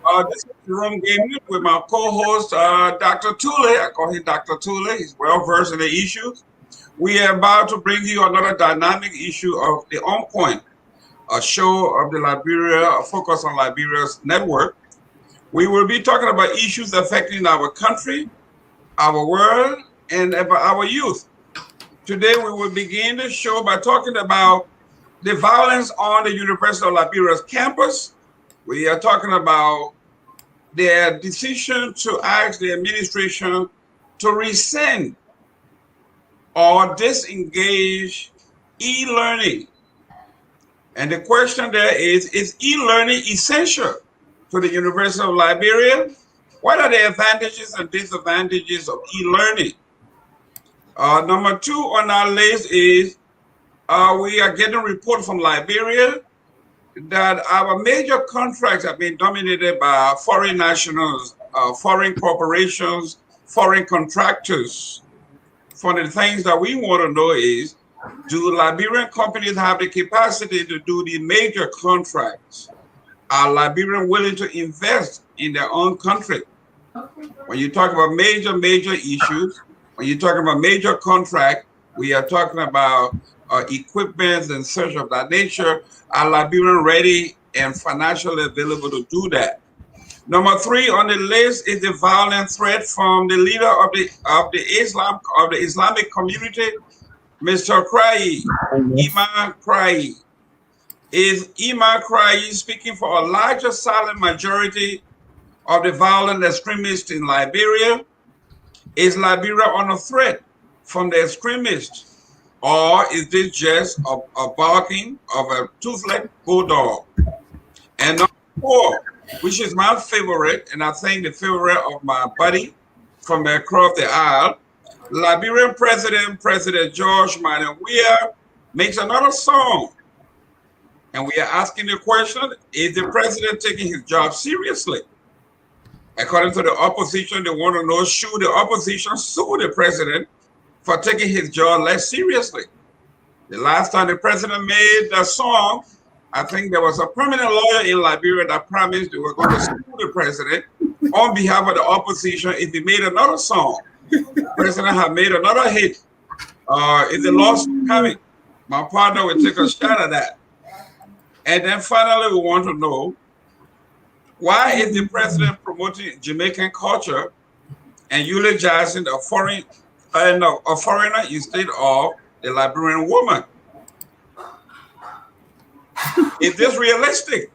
This is Jerome Gaming with my co-host, Dr. Tule. I call him Dr. Tule. He's well versed in the issues. We are about to bring you another dynamic issue of the On Point, a show of the Liberia, a focus on Liberia's network. We will be talking about issues affecting our country, our world, and about our youth. Today, we will begin the show by talking about the violence on the University of Liberia's campus. We are talking about their decision to ask the administration to rescind or disengage e-learning. And the question there is e-learning essential to the University of Liberia? What are the advantages and disadvantages of e-learning? Number two on our list is we are getting a report from Liberia that our major contracts have been dominated by foreign nationals, foreign corporations, foreign contractors. One of the things that we want to know is, do Liberian companies have the capacity to do the major contracts? Are Liberians willing to invest in their own country? When you talk about major issues, when you're talking about major contract, we are talking about equipment and such of that nature. Are Liberians ready and financially available to do that? Number three on the list is the violent threat from the leader of the Islamic community, Mr. Krai, Imam Krai. Is Imam Krai speaking for a larger silent majority of the violent extremists in Liberia? Is Liberia under threat from the extremists? Or is this just a barking of a toothless bulldog? And number four, which is my favorite, and I think the favorite of my buddy from across the aisle, Liberian President George Manuel Weah makes another song. And we are asking the question, is the president taking his job seriously? According to the opposition, they want to know, should the opposition sue the president for taking his job less seriously? The last time the president made the song, I think there was a permanent lawyer in Liberia that promised they were going to sue the president on behalf of the opposition if he made another song. The president had made another hit. Is the lawsuit coming? My partner will take a shot at that. And then finally, we want to know, why is the president promoting Jamaican culture and eulogizing a foreigner instead of the Liberian woman? Is this realistic?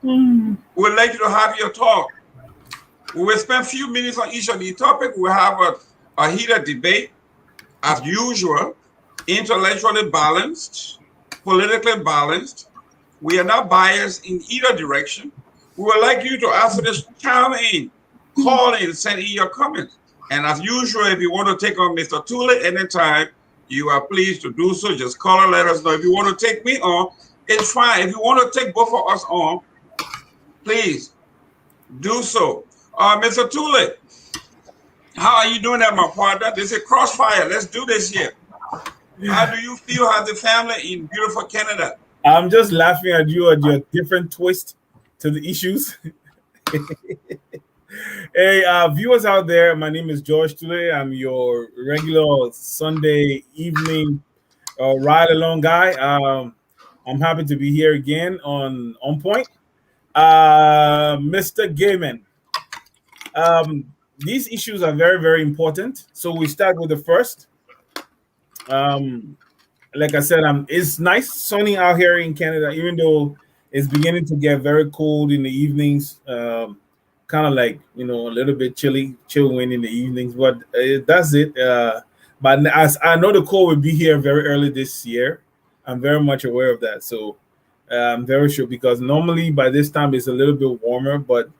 We'd like you to have your talk. We will spend a few minutes on each of the topics. We'll have a heated debate, as usual, intellectually balanced, politically balanced. We are not biased in either direction. We would like you to answer this, chime in, call in, send in your comments. And as usual, if you want to take on Mr. Tule anytime, you are pleased to do so. Just call and let us know. If you want to take me on, it's fine. If you want to take both of us on, please do so. Mr. Tule, how are you doing that, my partner? This is Crossfire. Let's do this here. How do you feel as a family in beautiful Canada? I'm just laughing at you at your different twist to the issues. Hey, viewers out there, my name is George Tule. I'm your regular Sunday evening ride-along guy. I'm happy to be here again on Point. Mr. Gaiman, these issues are very, very important. So we start with the first. Like I said, it's nice sunny out here in Canada, even though it's beginning to get very cold in the evenings. Kind of like, a little bit chill wind in the evenings, but that's it. But as I know the cold will be here very early this year, I'm very much aware of that. So I'm very sure, because normally by this time it's a little bit warmer, but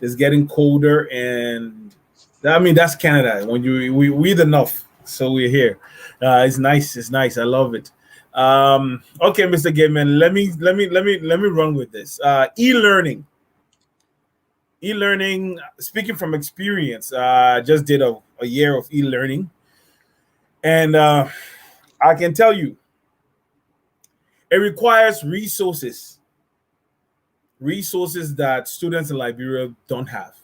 it's getting colder, and that's Canada. When we eat enough, so we're here. It's nice. It's nice. I love it. Okay, Mr. Gaiman, let me run with this. E-learning. Speaking from experience, I just did a year of e-learning, and I can tell you, it requires resources. resources that students in Liberia don't have.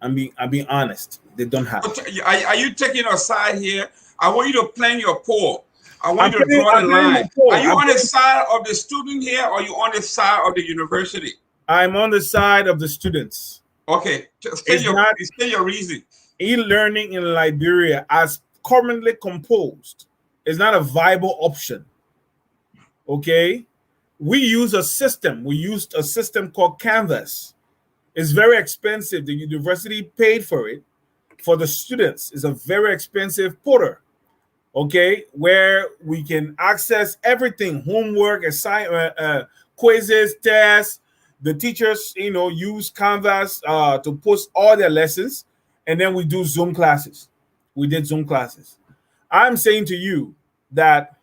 I'm being honest. They don't have. Are you taking a side here? I want you to plan your poll. I want you to I'm draw the playing my line. Are poll. you on the side of the student here, or are you on the side of the university? I'm on the side of the students. Okay, say your reason. E-learning in Liberia, as currently composed, is not a viable option. Okay, we use a system. We used a system called Canvas. It's very expensive. The university paid for it. For the students, it's a very expensive portal. Okay, where we can access everything: homework, quizzes, tests. The teachers, use Canvas to post all their lessons, and then we do Zoom classes. We did Zoom classes. I'm saying to you that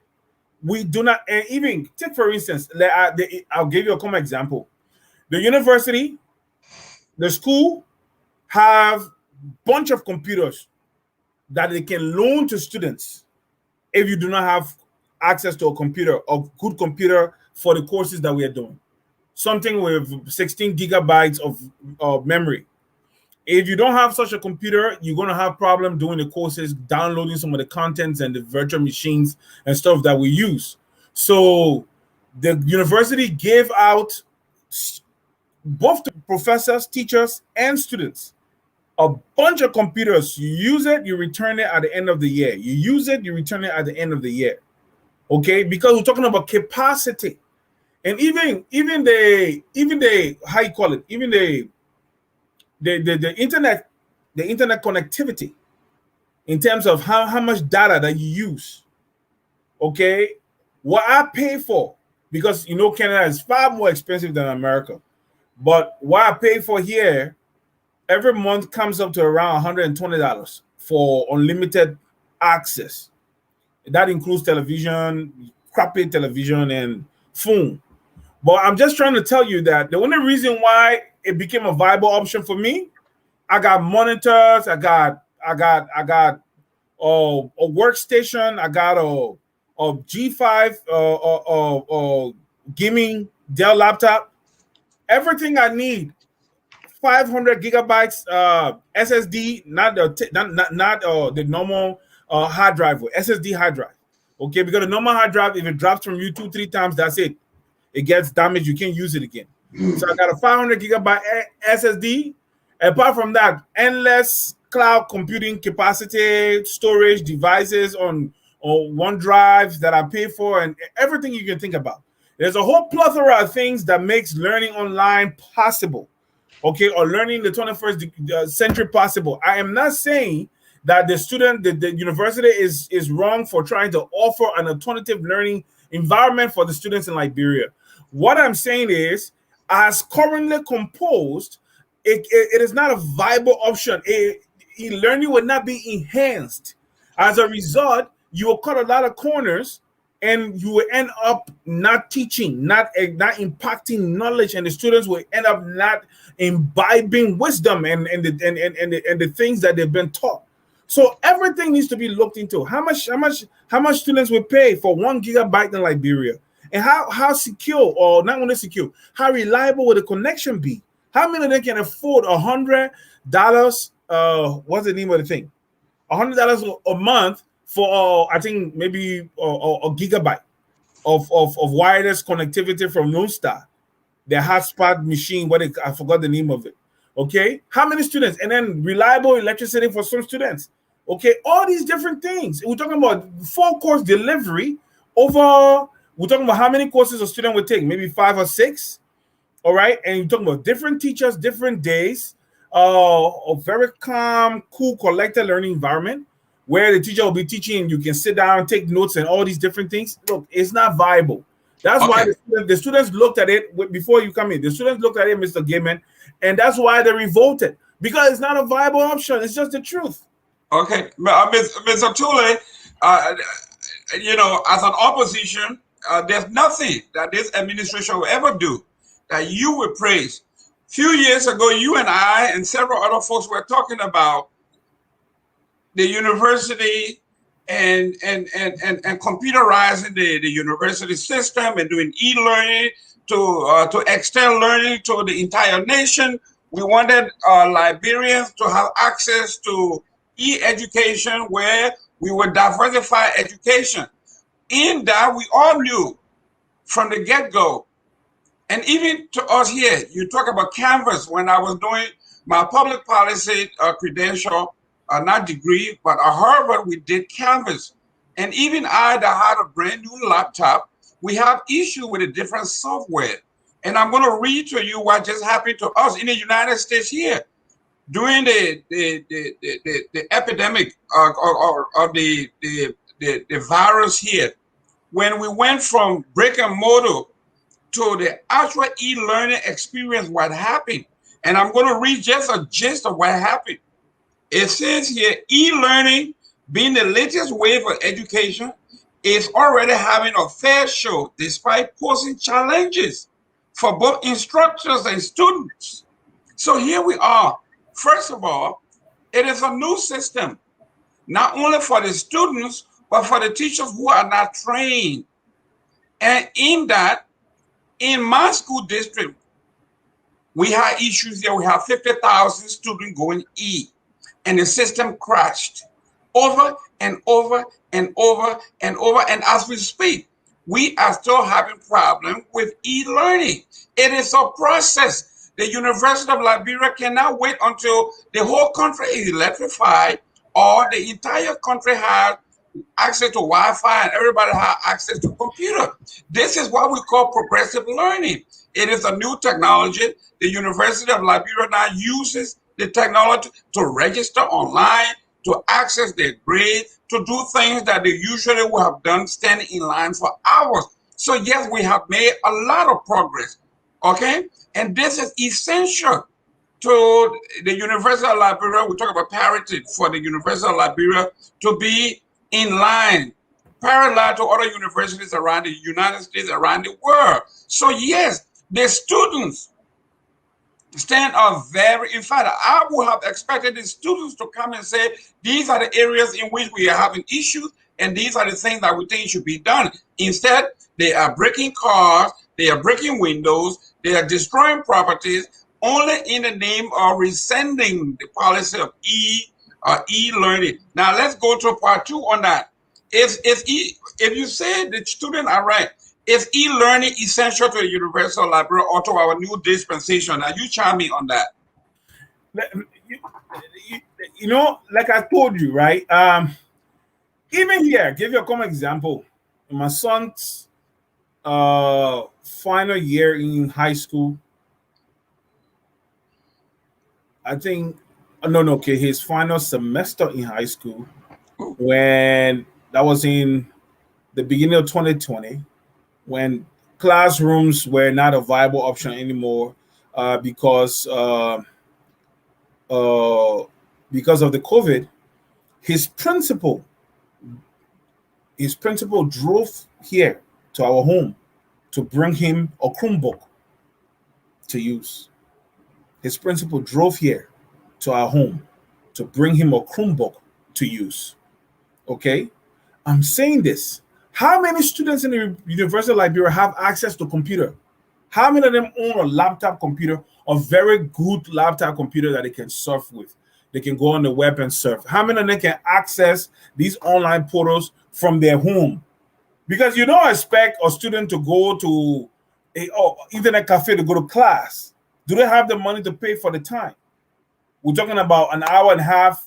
we do not, and even take for instance, I'll give you a common example. The university, the school have bunch of computers that they can loan to students if you do not have access to a good computer for the courses that we are doing. Something with 16 gigabytes of memory. If you don't have such a computer, you're going to have problem doing the courses, downloading some of the contents and the virtual machines and stuff that we use. So the university gave out, both to professors, teachers, and students, a bunch of computers. You use it, you return it at the end of the year. You use it, you return it at the end of the year. Okay, because we're talking about capacity. And even the how you call it, even the internet, connectivity, in terms of how much data that you use. Okay, what I pay for, because Canada is far more expensive than America, but what I pay for here every month comes up to around $120 for unlimited access. That includes television, crappy television, and phone. But I'm just trying to tell you that the only reason why it became a viable option for me, I got monitors, I got a workstation, I got a G5 gaming Dell laptop, everything I need. 500 gigabytes SSD, not the normal hard drive, SSD hard drive. Okay, because the normal hard drive, if it drops from you 2-3 times, that's it. It gets damaged. You can't use it again. So I got a 500 gigabyte SSD. Apart from that, endless cloud computing capacity, storage devices on OneDrive that I pay for, and everything you can think about. There's a whole plethora of things that makes learning online possible. Okay, or learning the 21st century possible. I am not saying that the university is wrong for trying to offer an alternative learning environment for the students in Liberia. What I'm saying is, as currently composed, it is not a viable option. Learning will not be enhanced. As a result, you will cut a lot of corners, and you will end up not teaching, not impacting knowledge, and the students will end up not imbibing wisdom and the things that they've been taught. So everything needs to be looked into. How much students will pay for 1 gigabyte in Liberia, and how secure, or not only secure, how reliable will the connection be? How many of them can afford $100? What's the name of the thing? $100 a month for I think maybe a gigabyte of wireless connectivity from Lone Star, the hotspot machine. I forgot the name of it. Okay, how many students? And then reliable electricity for some students. Okay, all these different things. We're talking about full course delivery over. We're talking about how many courses a student would take, maybe 5 or 6. All right, and you're talking about different teachers, different days, a very calm, cool, collected learning environment where the teacher will be teaching. You can sit down, take notes, and all these different things. Look, it's not viable. That's why the students looked at it before you come in. The students looked at it, Mr. Gaiman, and that's why they revolted, because it's not a viable option. It's just the truth. Okay, Mr. Tule, as an opposition, there's nothing that this administration will ever do that you would praise. Few years ago, you and I and several other folks were talking about the university and computerizing the university system and doing e-learning, to extend learning to the entire nation. We wanted Liberians to have access to e-education where we would diversify education. In that, we all knew from the get-go, and even to us here, you talk about Canvas. When I was doing my public policy credential, not degree, but at Harvard, we did Canvas. And even I that had a brand new laptop, we have issue with a different software. And I'm going to read to you what just happened to us in the United States here during the epidemic of the virus here. When we went from brick and mortar to the actual e-learning experience, what happened. And I'm going to read just a gist of what happened. It says here, e-learning being the latest wave of education is already having a fair show despite posing challenges for both instructors and students. So here we are. First of all, it is a new system, not only for the students, but for the teachers who are not trained. And in that, in my school district, we had issues here. We have 50,000 students going E, and the system crashed over and over and over and over. And as we speak, we are still having problems with e-learning. It is a process. The University of Liberia cannot wait until the whole country is electrified or the entire country has access to Wi-Fi and everybody has access to computer. This is what we call progressive learning. It is a new technology. The University of Liberia now uses the technology to register online, to access their grade, to do things that they usually would have done standing in line for hours. So yes, we have made a lot of progress, okay? And this is essential to the University of Liberia. We talk about parity for the University of Liberia to be in line, parallel to other universities around the United States, around the world. So yes, the students stand up very, in fact, I would have expected the students to come and say, these are the areas in which we are having issues, and these are the things that we think should be done. Instead, they are breaking cars, they are breaking windows, they are destroying properties, only in the name of rescinding the policy of e-learning. Now let's go to part two on that. If you say the students are right, is e-learning essential to the University of Liberia or to our new dispensation? Now you chime me on that. You know, like I told you, right? Even here, give you a common example. My son's final year in high school, I think, okay, his final semester in high school, when that was in the beginning of 2020, when classrooms were not a viable option anymore because of the COVID, his principal drove here to our home to bring him a Chromebook to use. His principal drove here to our home to bring him a Chromebook to use. Okay? I'm saying this. How many students in the University of Liberia have access to computer? How many of them own a laptop computer, a very good laptop computer that they can surf with? They can go on the web and surf. How many of them can access these online portals from their home? Because you don't expect a student to go to a internet cafe to go to class. Do they have the money to pay for the time? We're talking about an hour and a half,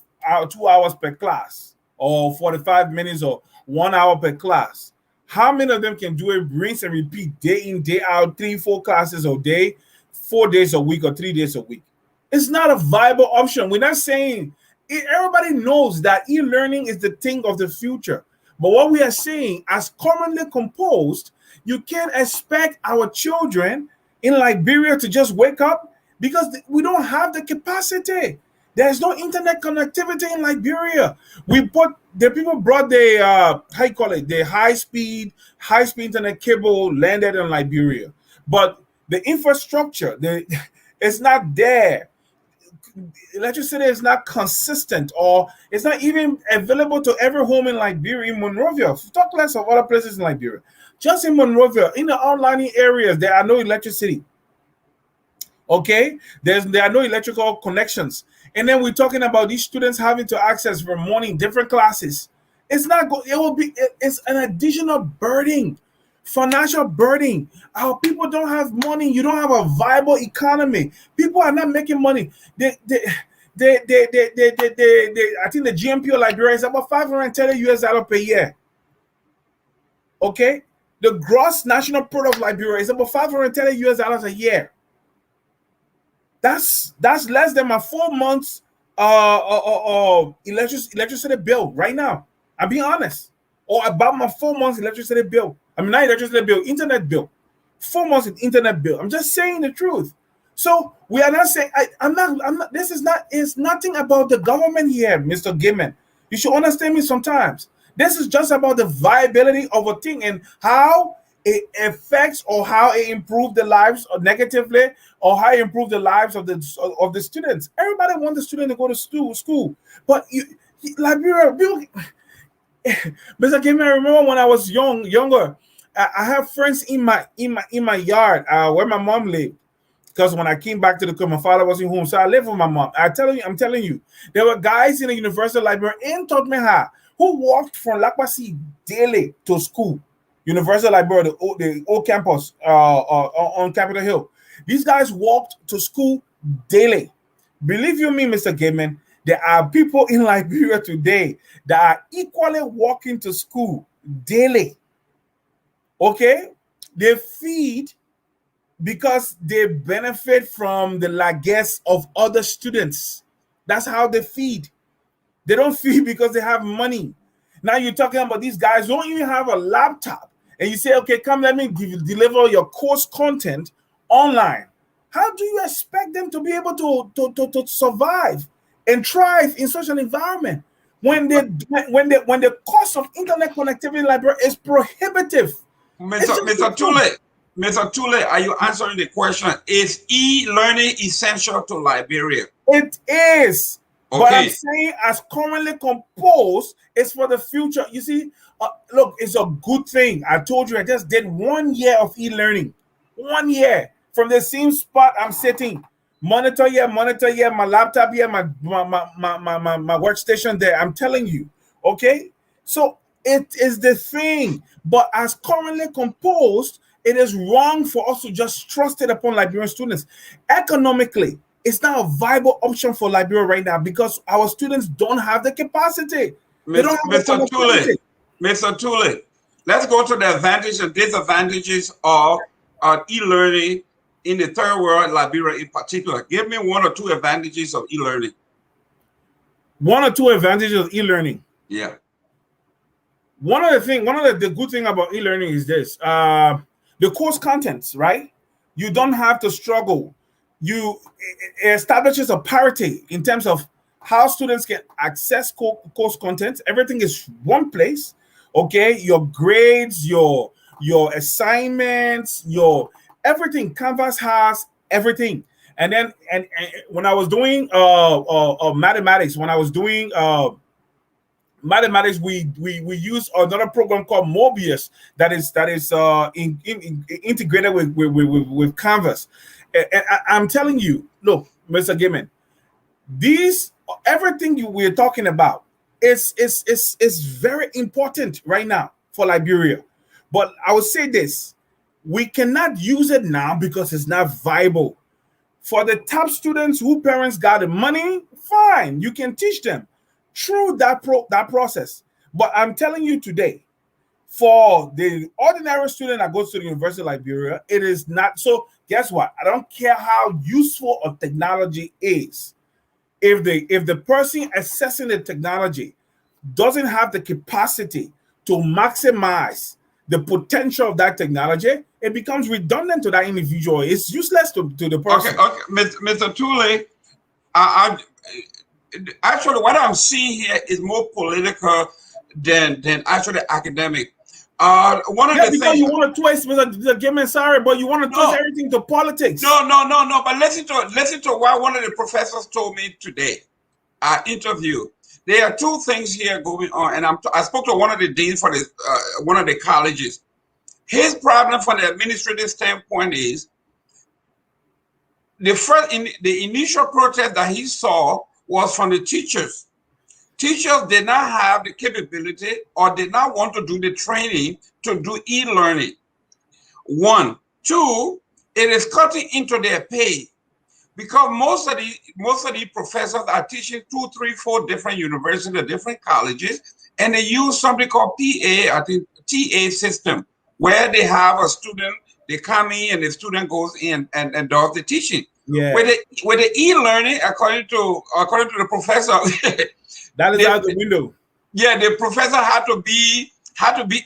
2 hours per class, or 45 minutes or 1 hour per class. How many of them can do it, rinse and repeat day in, day out, 3-4 classes a day, 4 days a week or 3 days a week? It's not a viable option. We're not saying everybody knows that e-learning is the thing of the future. But what we are saying, as currently composed, you can't expect our children in Liberia to just wake up because we don't have the capacity. There's no internet connectivity in Liberia. The people brought the the high speed internet cable landed in Liberia, but the infrastructure, it's not there. Electricity is not consistent, or it's not even available to every home in Liberia, in Monrovia. Talk less of other places in Liberia. Just in Monrovia, in the outlying areas, there are no electricity. Okay, there are no electrical connections, and then we're talking about these students having to access from morning different classes. It's not good. It will be. It's an additional burden, financial burden. Our people don't have money. You don't have a viable economy. People are not making money. I think the GMP of Liberia is about $530 per year. Okay, the gross national product of Liberia is about $530 a year. That's less than my 4 months electricity bill right now. I'm being honest. Or about my 4 months electricity bill. I mean, not electricity bill, internet bill. 4 months of internet bill. I'm just saying the truth. So we are not saying I'm not. This is not. It's nothing about the government here, Mr. Gaiman. You should understand me sometimes. This is just about the viability of a thing and how it affects or how it improves the lives or negatively or how it improves the lives of the students. Everybody wants the student to go to school, but Liberia, Mr. Gaiman, I remember when I was younger, I have friends in my yard where my mom lived. Because when I came back to the country, my father wasn't home, so I lived with my mom. I'm telling you, there were guys in the University of Liberia in Tottenham who walked from Lakwasi daily to school. University of Liberia, the old campus on Capitol Hill. These guys walked to school daily. Believe you me, Mr. Gaiman, there are people in Liberia today that are equally walking to school daily. Okay? They feed because they benefit from the largesse of other students. That's how they feed. They don't feed because they have money. Now you're talking about these guys who don't even have a laptop. And you say, okay, come let me deliver your course content online. How do you expect them to be able to survive and thrive in such an environment when the cost of internet connectivity in Liberia is prohibitive? Mr. Tule, are you answering the question? Is e-learning essential to Liberia? It is. Okay. But I'm saying as currently composed, it's for the future. You see, look, it's a good thing. I told you I just did 1 year of e-learning. 1 year. From the same spot I'm sitting. Monitor here, my laptop here, my workstation there. I'm telling you. Okay? So it is the thing. But as currently composed, it is wrong for us to just trust it upon Liberian students. Economically, it's not a viable option for Liberia right now because our students don't have the capacity. They don't have Mr. Tule, Mr. Tule, let's go to the advantages and disadvantages of e-learning in the third world, Liberia in particular. Give me 1 or 2 advantages of e-learning. 1 or 2 advantages of e-learning. Yeah. One of the good thing about e-learning is this. The course contents, right? You don't have to struggle. It establishes a parity in terms of how students can access course content. Everything is one place. Okay, your grades, your assignments, your everything. Canvas has everything. And then and when I was doing mathematics, mathematics, we use another program called Mobius that is integrated with Canvas. And I'm telling you, look, Mr. Gaiman, everything we're talking about is very important right now for Liberia. But I would say this: we cannot use it now because it's not viable. For the top students who parents got the money, fine, you can teach them through that process. But I'm telling you today, for the ordinary student that goes to the University of Liberia, it is not. So guess what? I don't care how useful a technology is. If the person assessing the technology doesn't have the capacity to maximize the potential of that technology, it becomes redundant to that individual. It's useless to the person. Okay, Mr. Tule, actually, what I'm seeing here is more political than actually academic. Because you want to twist, Mr. Gaiman, sorry, but you want to twist everything to politics. No. But listen to what one of the professors told me today. Interview. There are 2 things here going on, and I spoke to one of the deans for one of the colleges. His problem from the administrative standpoint is the initial protest that he saw was from the teachers. Teachers did not have the capability or did not want to do the training to do e-learning. One. Two, it is cutting into their pay because most of the professors are teaching 2, 3, 4 different universities, different colleges, and they use something called PA, I think TA system, where they have a student, they come in and the student goes in and does the teaching. Yeah. With the e-learning, according to the professor, that is out the window. Yeah, the professor had to be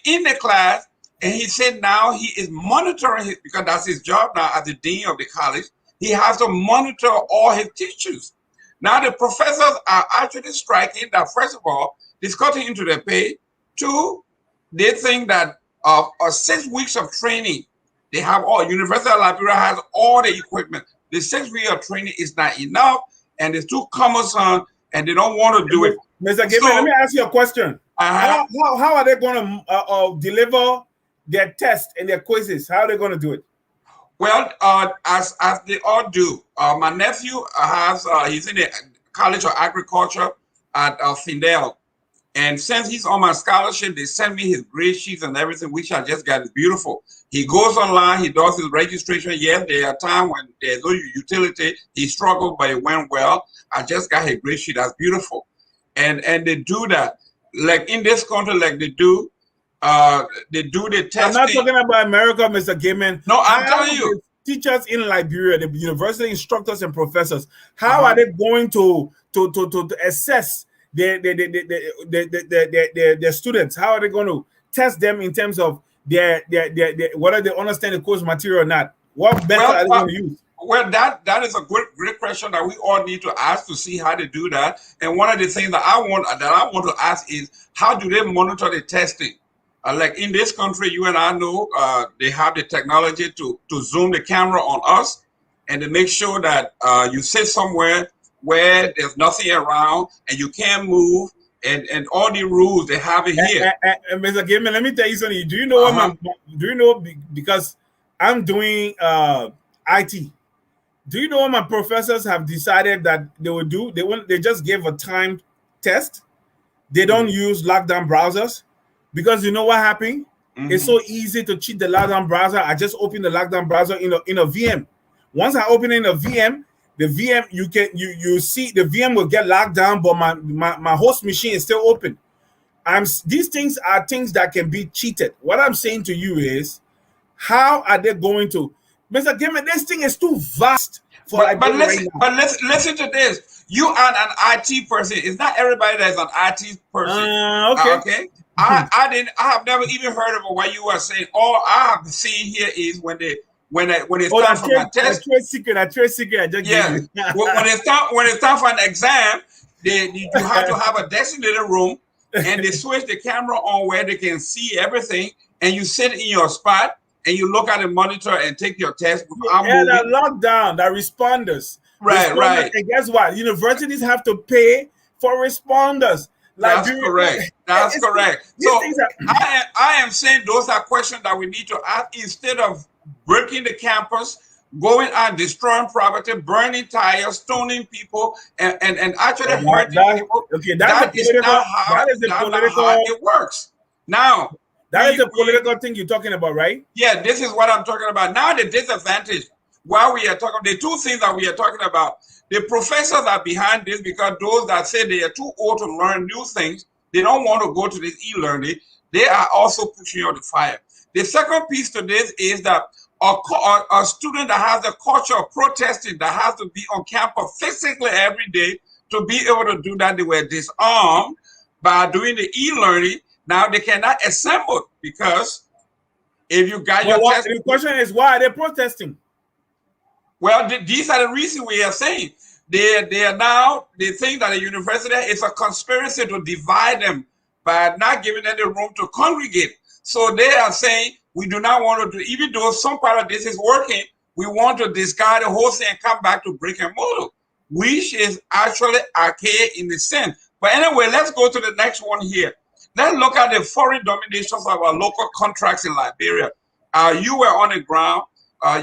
in the class, and he said now he is monitoring because that's his job now as the dean of the college. He has to monitor all his teachers. Now the professors are actually striking that, first of all, it's cutting into their pay. Two, they think that 6 weeks of training, they have all. University of Liberia has all the equipment. The 6 weeks of training is not enough, and it's too cumbersome, and they don't want to do it. Mr. Gibson, let me ask you a question. How are they going to deliver their tests and their quizzes? How are they going to do it? Well, as they all do. My nephew he's in the College of Agriculture at Findale. And since he's on my scholarship, they send me his grade sheets and everything, which I just got. It's beautiful. He goes online, he does his registration. Yes, there are times when there's no utility. He struggled, but it went well. I just got his grade sheet. That's beautiful. And they do that. Like in this country, like they do the testing. I'm not talking about America, Mr. Gaiman. No, I'm telling you. Teachers in Liberia, the university instructors and professors, how are they going to assess their students? How are they going to test them in terms of their whether they understand the course material or not? What method are they going to use? Well, that is a great question that we all need to ask to see how to do that. And one of the things that I want to ask is, how do they monitor the testing? Like in this country, you and I know they have the technology to zoom the camera on us and to make sure that you sit somewhere where there's nothing around and you can't move, and all the rules they have it here. And Mr. Gaiman, let me tell you something. Do you know because I'm doing IT. Do you know what my professors have decided that they will do? They just gave a timed test. They don't use lockdown browsers. Because you know what happened? Mm-hmm. It's so easy to cheat the lockdown browser. I just open the lockdown browser in a VM. Once I open in a VM, the VM you see the VM will get locked down, but my host machine is still open. These things are things that can be cheated. What I'm saying to you is, how are they going to, Mr. Gaiman? This thing is too vast for. But listen to this. You are an IT person. It's not everybody that's an IT person. Okay. I have never even heard of what you are saying. All I have seen here is when it's time for my test. A trade secret. I just when it's time for an exam, you have to have a designated room, and they switch the camera on where they can see everything, and you sit in your spot and you look at the monitor and take your test. That lockdown, that responders. Right. And guess what? Universities have to pay for responders. That's correct. That's correct. So I am saying those are questions that we need to ask instead of breaking the campus, going out, destroying property, burning tires, stoning people, and actually hurting people. Okay, that is not how it works. Now, that is the political thing you're talking about, right? Yeah, this is what I'm talking about. Now, the disadvantage, while we are talking, the two things that we are talking about, the professors are behind this because those that say they are too old to learn new things, they don't want to go to this e-learning, they are also pushing on the fire. The second piece to this is that a student that has a culture of protesting, that has to be on campus physically every day to be able to do that, they were disarmed by doing the e-learning. Now they cannot assemble because if you got your test. The question is, why are they protesting? Well, these are the reasons we are saying. They think that the university is a conspiracy to divide them by not giving them the room to congregate. So they are saying, we do not want to do, even though some part of this is working, we want to discard the whole thing and come back to brick and mortar, which is actually archaic in the sense. But anyway, let's go to the next one here. Let's look at the foreign dominations of our local contracts in Liberia. You were on the ground.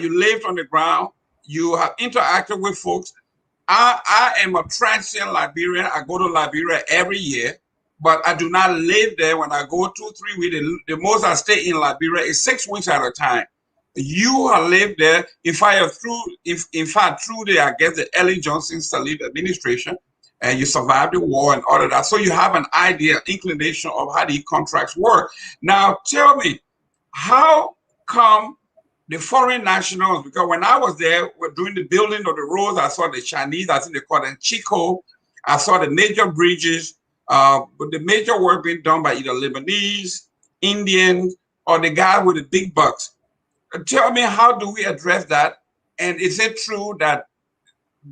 You lived on the ground. You have interacted with folks. I am a transient Liberian. I go to Liberia every year, but I do not live there. When I go 2, 3 weeks, the most I stay in Liberia is 6 weeks at a time. You have lived there. If in fact, through the, I guess, the Ellen Johnson Sirleaf administration, and you survived the war and all of that, so you have an idea, inclination of how the contracts work. Now, tell me, how come the foreign nationals, because when I was there, we're doing the building of the roads, I saw the Chinese, I think they call them Chico, I saw the major bridges, but the major work being done by either Lebanese, Indian, or the guy with the big bucks. Tell me, how do we address that? And is it true that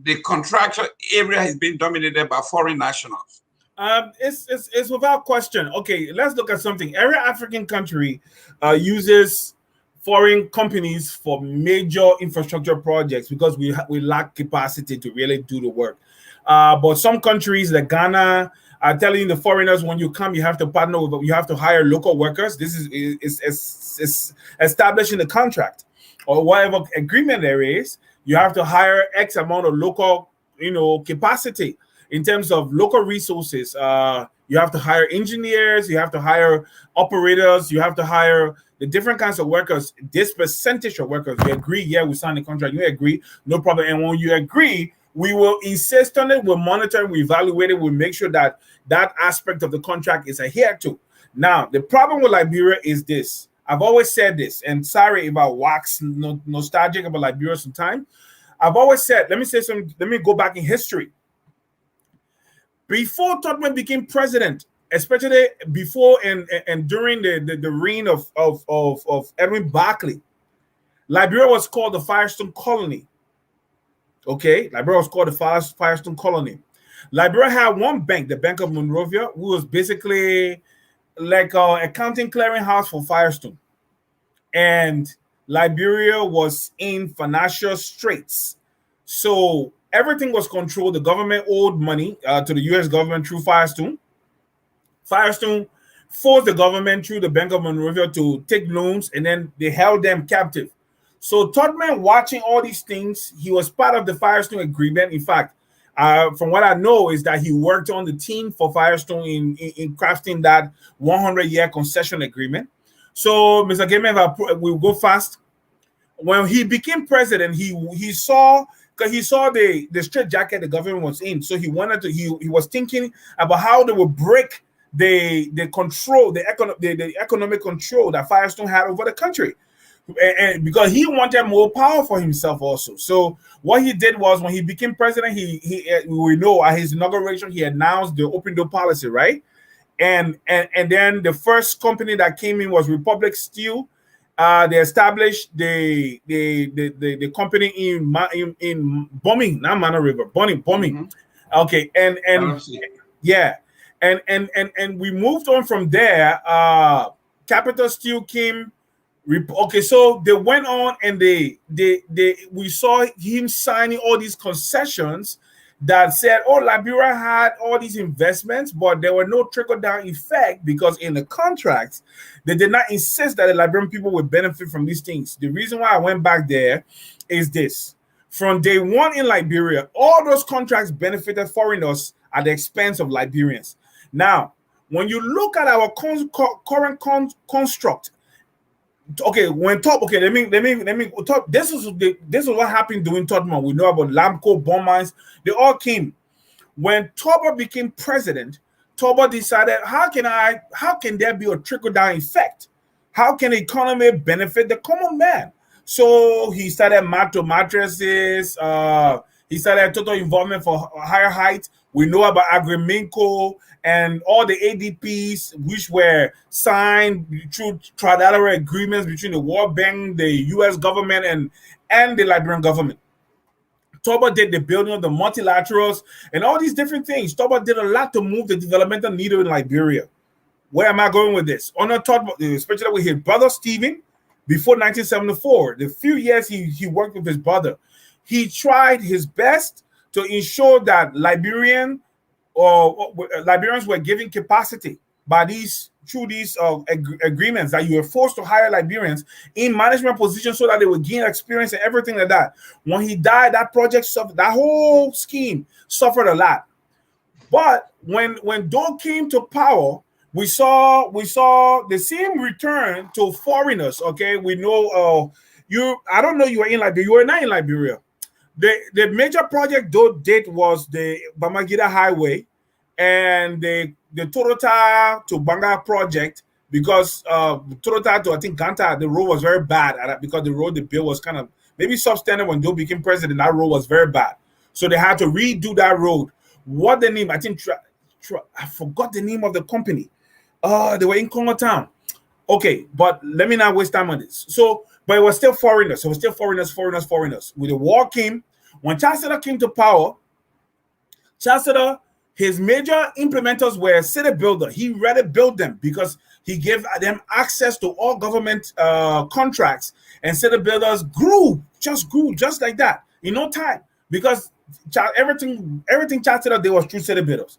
the contractual area has been dominated by foreign nationals? It's without question. Okay, let's look at something. Every African country uses foreign companies for major infrastructure projects because we lack capacity to really do the work. But some countries like Ghana are telling the foreigners, when you come, you have to partner with, you have to hire local workers. This is established in the contract or whatever agreement there is. You have to hire X amount of local, capacity in terms of local resources. You have to hire engineers, you have to hire operators, you have to hire the different kinds of workers, this percentage of workers. You agree, yeah, we signed the contract, you agree, no problem. And when you agree, we will insist on it, we'll monitor, we evaluate it, we'll make sure that that aspect of the contract is adhered to. Now, the problem with Liberia is this. I've always said this, and sorry if I wax nostalgic about Liberia sometime. I've always said, let me go back in history. Before Tubman became president, especially before and during the reign of Edwin Barclay, Liberia was called the Firestone Colony. Okay, Liberia was called the Firestone Colony. Liberia had one bank, the Bank of Monrovia, who was basically like an accounting clearinghouse for Firestone. And Liberia was in financial straits. So everything was controlled. The government owed money to the U.S. government through Firestone. Firestone forced the government through the Bank of Monrovia to take loans, and then they held them captive. So Tubman, watching all these things, he was part of the Firestone agreement. In fact, from what I know is that he worked on the team for Firestone in crafting that 100-year concession agreement. So, Mr. Gamer, we'll go fast. When he became president, he saw the straitjacket the government was in. So he was thinking about how they would break the economic control that Firestone had over the country. And because he wanted more power for himself also. So what he did was, when he became president, we know at his inauguration, he announced the open door policy, right? And then the first company that came in was Republic Steel. They established the company in Bombing, not Mana River, Bombing. Mm-hmm. Okay, and yeah, and we moved on from there. Capital Steel came. Okay, so they went on and we saw him signing all these concessions that said, oh, Liberia had all these investments, but there were no trickle-down effect because in the contracts, they did not insist that the Liberian people would benefit from these things. The reason why I went back there is this. From day one in Liberia, all those contracts benefited foreigners at the expense of Liberians. Now, when you look at our current construct, okay, let me talk. This is what happened during Tubman. We know about Lamco, bomb mines. They all came. When Tubman became president, Tubman decided, how can there be a trickle-down effect? How can the economy benefit the common man? So he started mattresses, he started total involvement for higher height. We know about Agriminco and all the ADPs, which were signed through trilateral agreements between the World Bank, the US government, and the Liberian government. Tubman did the building of the multilaterals and all these different things. Tubman did a lot to move the developmental needle in Liberia. Where am I going with this? On Tubman, especially with his brother Stephen, before 1974, the few years he worked with his brother, he tried his best to ensure that Liberians were given capacity by these through these agreements that you were forced to hire Liberians in management positions so that they would gain experience and everything like that. When he died, that project suffered, that whole scheme suffered a lot. But when Doe came to power, we saw the same return to foreigners. Okay, we know I don't know, you were in Liberia. You were not in Liberia. The major project Doe did was the Bamagida Highway and the Torota to Banga project, because Torota to, I think, Ganta, the road was very bad because the road they built was kind of maybe substandard. When Doe became president, that road was very bad. So they had to redo that road. What the name? I think I forgot the name of the company. They were in Congo Town. Okay, but let me not waste time on this. So, but it was still foreigners. It was still foreigners. When the war came, when Chancellor came to power, Chancellor, his major implementers were city builder. He rather built them because he gave them access to all government contracts, and city builders grew just like that in no time, because everything Chancellor did was through city builders.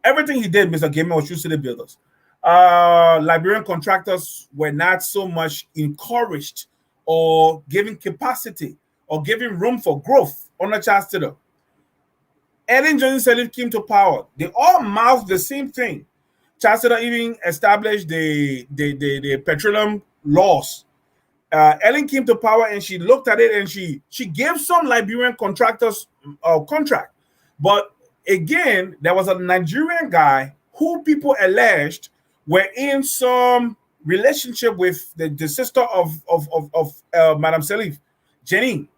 Everything he did, Mr. Gamer, was through city builders. Liberian contractors were not so much encouraged or given capacity or giving room for growth under Chancellor. Ellen Johnson Sirleaf came to power. They all mouthed the same thing. Chancellor even established the petroleum laws. Ellen came to power and she looked at it and she gave some Liberian contractors a contract. But again, there was a Nigerian guy who people alleged were in some relationship with the sister of Madame Sirleaf, Jenny,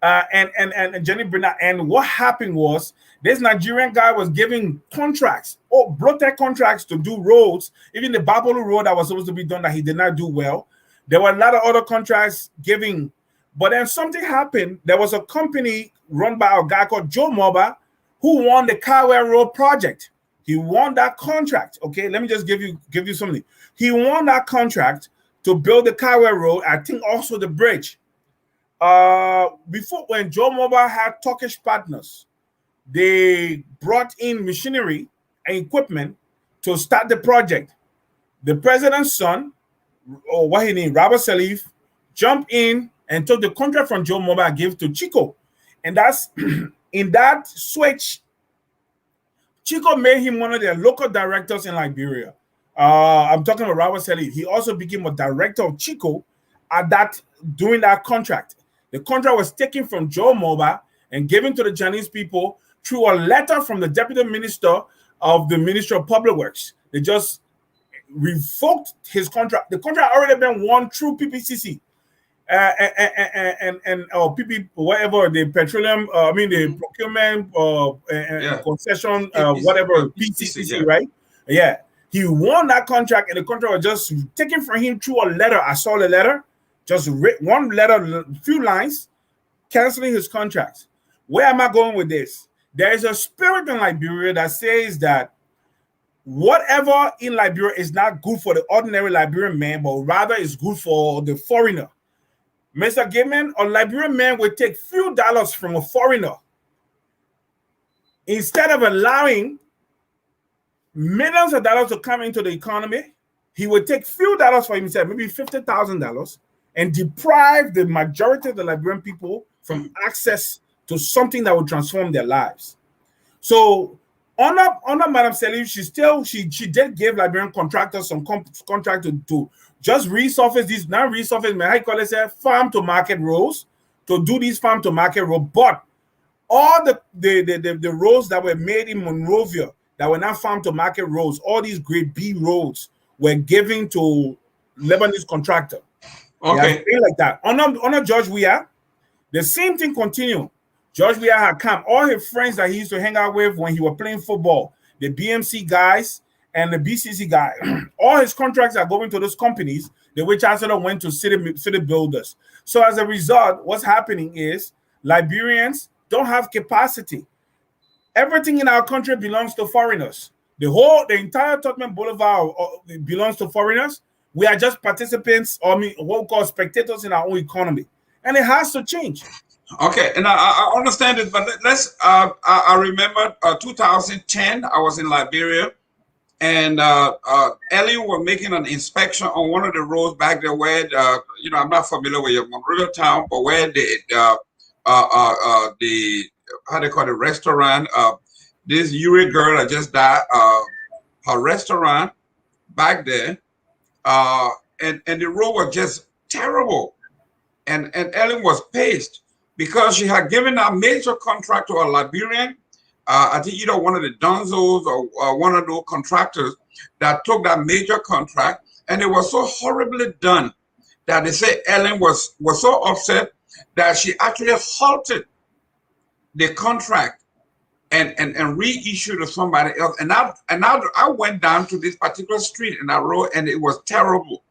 and Jenny Brenner. And what happened was this Nigerian guy was giving contracts, blood contracts to do roads, even the Babolu road that was supposed to be done that he did not do well. There were a lot of other contracts giving, but then something happened. There was a company run by a guy called Joe Moba who won the Kawere Road project. He won that contract. Okay, let me just give you something. He won that contract to build the Kawere Road. I think also the bridge. Before, when Joe Moba had Turkish partners, they brought in machinery and equipment to start the project. The president's son, or what he named, Robert Sirleaf, jumped in and took the contract from Joe Moba and gave to Chico. And that's in that switch, Chico made him one of their local directors in Liberia. I'm talking about Robert Sirleaf. He also became a director of Chico during that contract. The contract was taken from Joe Moba and given to the Chinese people through a letter from the deputy minister of the Ministry of Public Works. They just revoked his contract. The contract already been won through PPCC and PP, whatever, the petroleum, the procurement concession, whatever, PCCC, yeah. Right? Yeah. He won that contract, and the contract was just taken from him through a letter. I saw the letter, just one letter, few lines, canceling his contracts. Where am I going with this? There is a spirit in Liberia that says that whatever in Liberia is not good for the ordinary Liberian man, but rather is good for the foreigner. Mr. Gaiman, a Liberian man will take few dollars from a foreigner. Instead of allowing millions of dollars to come into the economy, he would take few dollars for himself, maybe $50,000, and deprive the majority of the Liberian people from access to something that would transform their lives. So under Madame Sirleaf, she did give Liberian contractors some contract to just resurface these, not resurface, how you call it, farm to market roads, to do these farm to market roads. But all the roads that were made in Monrovia that were not farm to market roads, all these grade B roads were given to Lebanese contractor. Okay, like that. Under George Weah, the same thing continued. George Weah had come. All his friends that he used to hang out with when he was playing football, the BMC guys and the BCC guy, all his contracts are going to those companies, the which Chancellor went to city builders. So as a result, what's happening is Liberians don't have capacity. Everything in our country belongs to foreigners. The entire Tottenham Boulevard belongs to foreigners. We are just participants, or what we call spectators in our own economy. And it has to change. Okay, and I understand it, but let's, I remember 2010, I was in Liberia, and Ellen was making an inspection on one of the roads back there where, I'm not familiar with your Monrovia town, but where the how they call it, restaurant, this Yuri girl that just died, her restaurant back there, and the road was just terrible. And Ellen was pissed because she had given a major contract to a Liberian, I think either one of the Donzos or one of those contractors that took that major contract, and it was so horribly done that they say Ellen was so upset that she actually halted the contract and reissued to somebody else. And I went down to this particular street in that road, and it was terrible.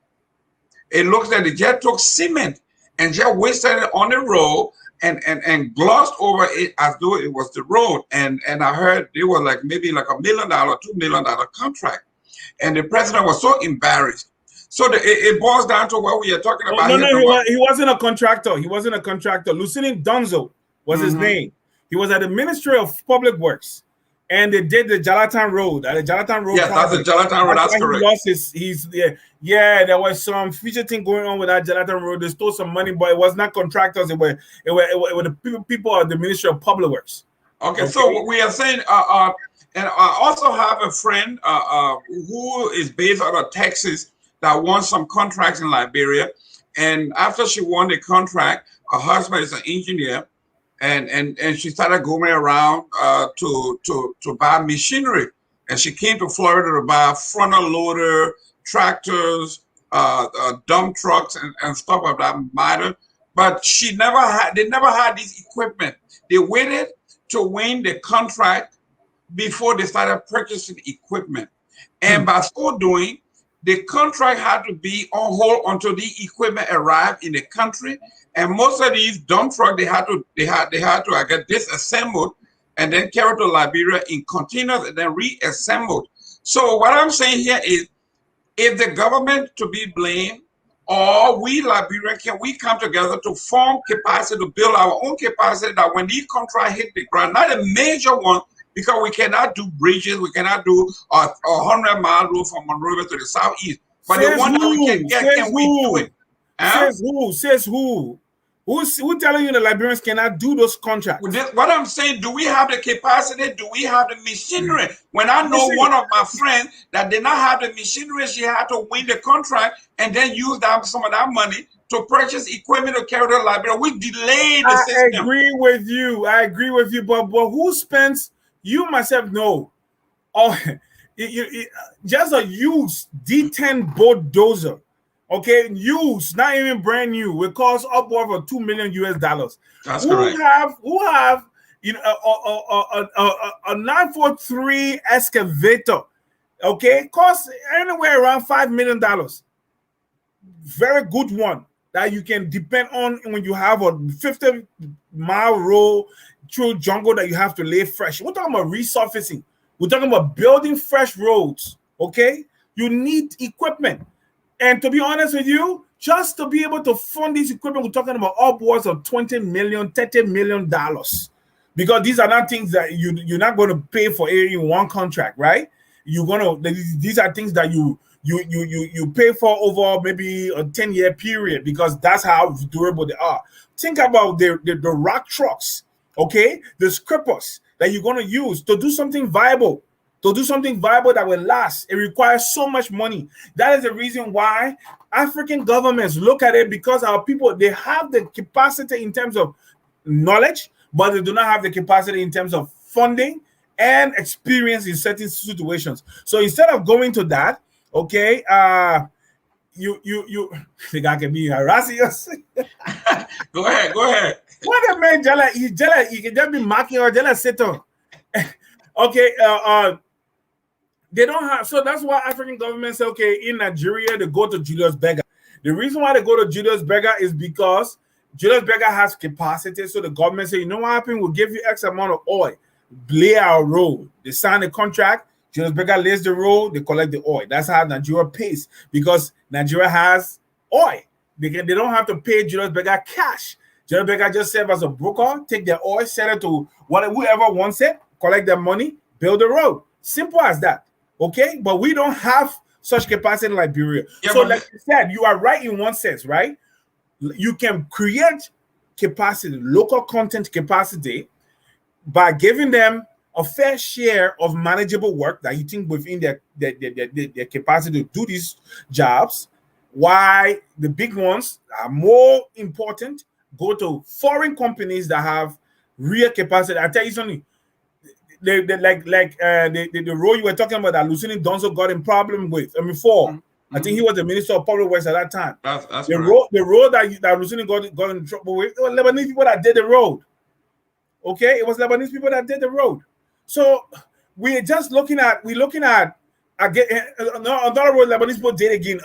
It looks like they just took cement and just wasted it on the road and glossed over it as though it was the road. And I heard it was like maybe like $1 million, $2 million contract. And the president was so embarrassed. So it boils down to what we are talking about. No, he wasn't a contractor. He wasn't a contractor. Lieutenant Donzo was his name. He was at the Ministry of Public Works, and they did the Jalatan Road. The Jalatan Road. Yeah, that's the Jalatan Road. That's correct. He lost there was some future thing going on with that Jalatan Road. They stole some money, but it was not contractors. It were the people of the Ministry of Public Works. Okay, so we are saying, and I also have a friend who is based out of Texas that won some contracts in Liberia, and after she won the contract, her husband is an engineer. And she started going around to buy machinery, and she came to Florida to buy frontal loader, tractors, dump trucks, and stuff of that matter. But they never had this equipment. They waited to win the contract before they started purchasing equipment, and by so doing, the contract had to be on hold until the equipment arrived in the country. And most of these dump trucks, they had to I get disassembled and then carried to Liberia in containers and then reassembled. So what I'm saying here is, if the government to be blamed, or we Liberians, can we come together to form capacity to build our own capacity that when these contracts hit the ground, not a major one, because we cannot do bridges, we cannot do a 100-mile road from Monrovia to the southeast. But the one that we can get, can we do it? Says who? Who's telling you the Liberians cannot do those contracts? What I'm saying, do we have the capacity? Do we have the machinery? When I know one of my friends that did not have the machinery, she had to win the contract and then use some of that money to purchase equipment to carry to Liberia. We delayed the system. I agree with you. But who spends? You myself know. Oh, just a used D10 bulldozer. Okay, used, not even brand new, will cost upward of $2 million US. That's correct. Who have a 943 excavator? Okay, costs anywhere around $5 million. Very good one that you can depend on when you have a 50-mile road through jungle that you have to lay fresh. We're talking about resurfacing. We're talking about building fresh roads. Okay, you need equipment. And to be honest with you, just to be able to fund this equipment, we're talking about upwards of $20 million, $30 million. Because these are not things that you're not going to pay for in one contract, right? These are things that you pay for over maybe a 10-year period, because that's how durable they are. Think about the rock trucks, okay? The scrapers that you're going to use to do something viable. To do something viable that will last, it requires so much money. That is the reason why African governments look at it, because our people, they have the capacity in terms of knowledge, but they do not have the capacity in terms of funding and experience in certain situations. So instead of going to that, okay, the guy can be harassing us. Go ahead. What a man, he can just be marking or just sit on. Okay, they don't have, so that's why African governments say, okay, in Nigeria, they go to Julius Berger. The reason why they go to Julius Berger is because Julius Berger has capacity. So the government say, you know what happened? We'll give you X amount of oil, lay our road. They sign a contract. Julius Berger lays the road. They collect the oil. That's how Nigeria pays, because Nigeria has oil. They don't have to pay Julius Berger cash. Julius Berger just serve as a broker, take their oil, sell it to whoever wants it, collect their money, build a road. Simple as that. Okay, but we don't have such capacity in Liberia. Yeah, So, but like you said, you are right in one sense, right? You can create capacity, local content capacity, by giving them a fair share of manageable work that you think within their capacity to do these jobs. Why the big ones are more important, go to foreign companies that have real capacity. I tell you something, the role you were talking about that Lieutenant Donzo got in problem with. I mean, before I think he was the Minister of Public Works at that time. That's the correct. road that Lieutenant got in trouble with, it was Lebanese people that did the road. Okay, it was Lebanese people that did the road. So we're just looking at again another road Lebanese people did again.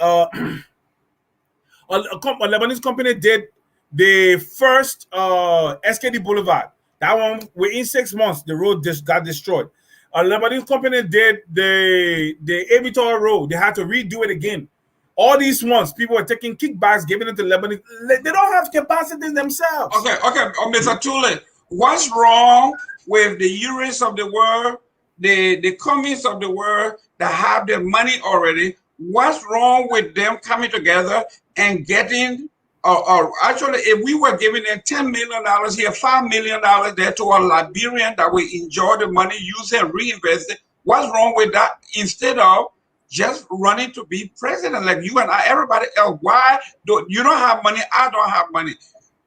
A Lebanese company did the first SKD Boulevard. That one within 6 months the road just got destroyed. A Lebanese company did the Abitor Road. They had to redo it again. All these ones, people are taking kickbacks, giving it to Lebanese. They don't have capacity themselves. Okay, Mr. Tule, what's wrong with the Euros of the world, the commies of the world that have the money already? What's wrong with them coming together and getting, actually, if we were giving them $10 million here, $5 million there to a Liberian that will enjoy the money, use it, reinvest it, what's wrong with that? Instead of just running to be president like you and I, everybody else. Why you don't have money? I don't have money.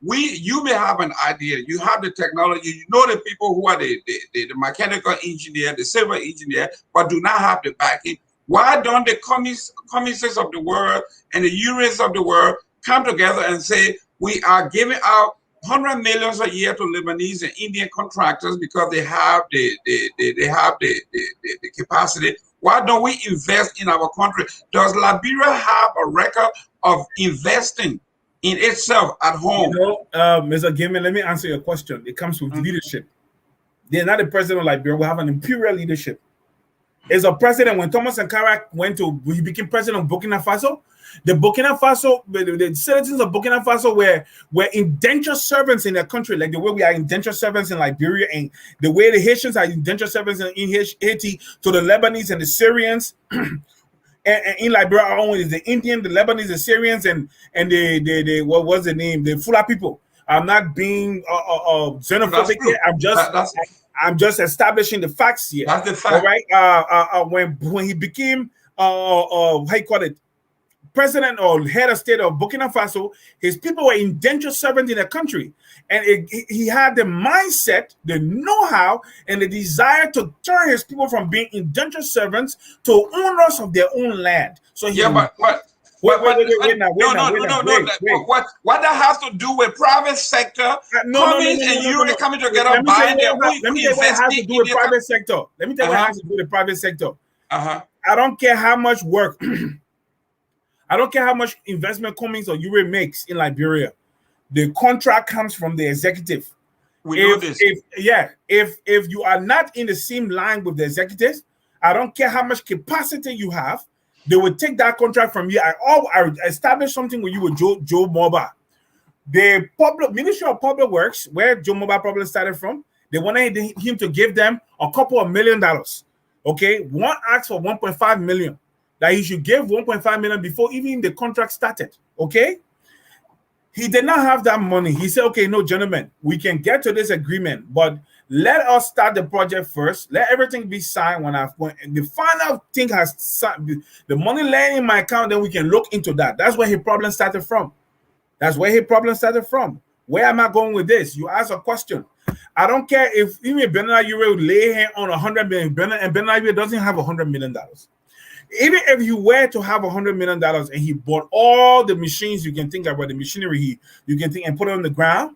You may have an idea, you have the technology, you know the people who are the mechanical engineer, the civil engineer, but do not have the backing. Why don't the communists of the world and the Euros of the world come together and say, we are giving out 100 millions a year to Lebanese and Indian contractors because they have the capacity? Why don't we invest in our country? Does Liberia have a record of investing in itself at home? You know, Mr. Gaiman, let me answer your question. It comes with leadership. They're not the president of Liberia. We have an imperial leadership. As a president, when Thomas Sankara he became president of Burkina Faso, the citizens of Burkina Faso were indentured servants in their country, like the way we are indentured servants in Liberia, and the way the Haitians are indentured servants in Haiti to the Lebanese and the Syrians. And in Liberia, our own is the Indian, the Lebanese, the Syrians, and the what was the name? The Fula people. I'm not being xenophobic here. I'm just establishing the facts here. That's the fact. All right. When he became how you call it, president or head of state of Burkina Faso, his people were indentured servants in the country, and he had the mindset, the know-how, and the desire to turn his people from being indentured servants to owners of their own land. So What that has to do with private sector coming together buying their own? Let me tell you what it has to do with private sector. Let me tell you what it has to do with the private sector. I don't care how much work, I don't care how much investment Cummings or Ure makes in Liberia. The contract comes from the executive. We know this. If you are not in the same line with the executives, I don't care how much capacity you have, they will take that contract from you. I established something with you with Joe Moba. The Ministry of Public Works, where Joe Moba probably started from, they wanted him to give them a couple of $1 million. Okay, one asked for 1.5 million. That he should give 1.5 million before even the contract started. Okay, he did not have that money. He said, "Okay, no, gentlemen, we can get to this agreement, but let us start the project first. Let everything be signed when the final thing has signed, the money laying in my account, then we can look into that." That's where his problem started from. Where am I going with this? You ask a question. I don't care if even Bernard Ure would lay hand on 100 million, and Bernard Ure doesn't have $100 million. Even if you were to have $100 million and he bought all the machines you can think about, the machinery you can think and put it on the ground,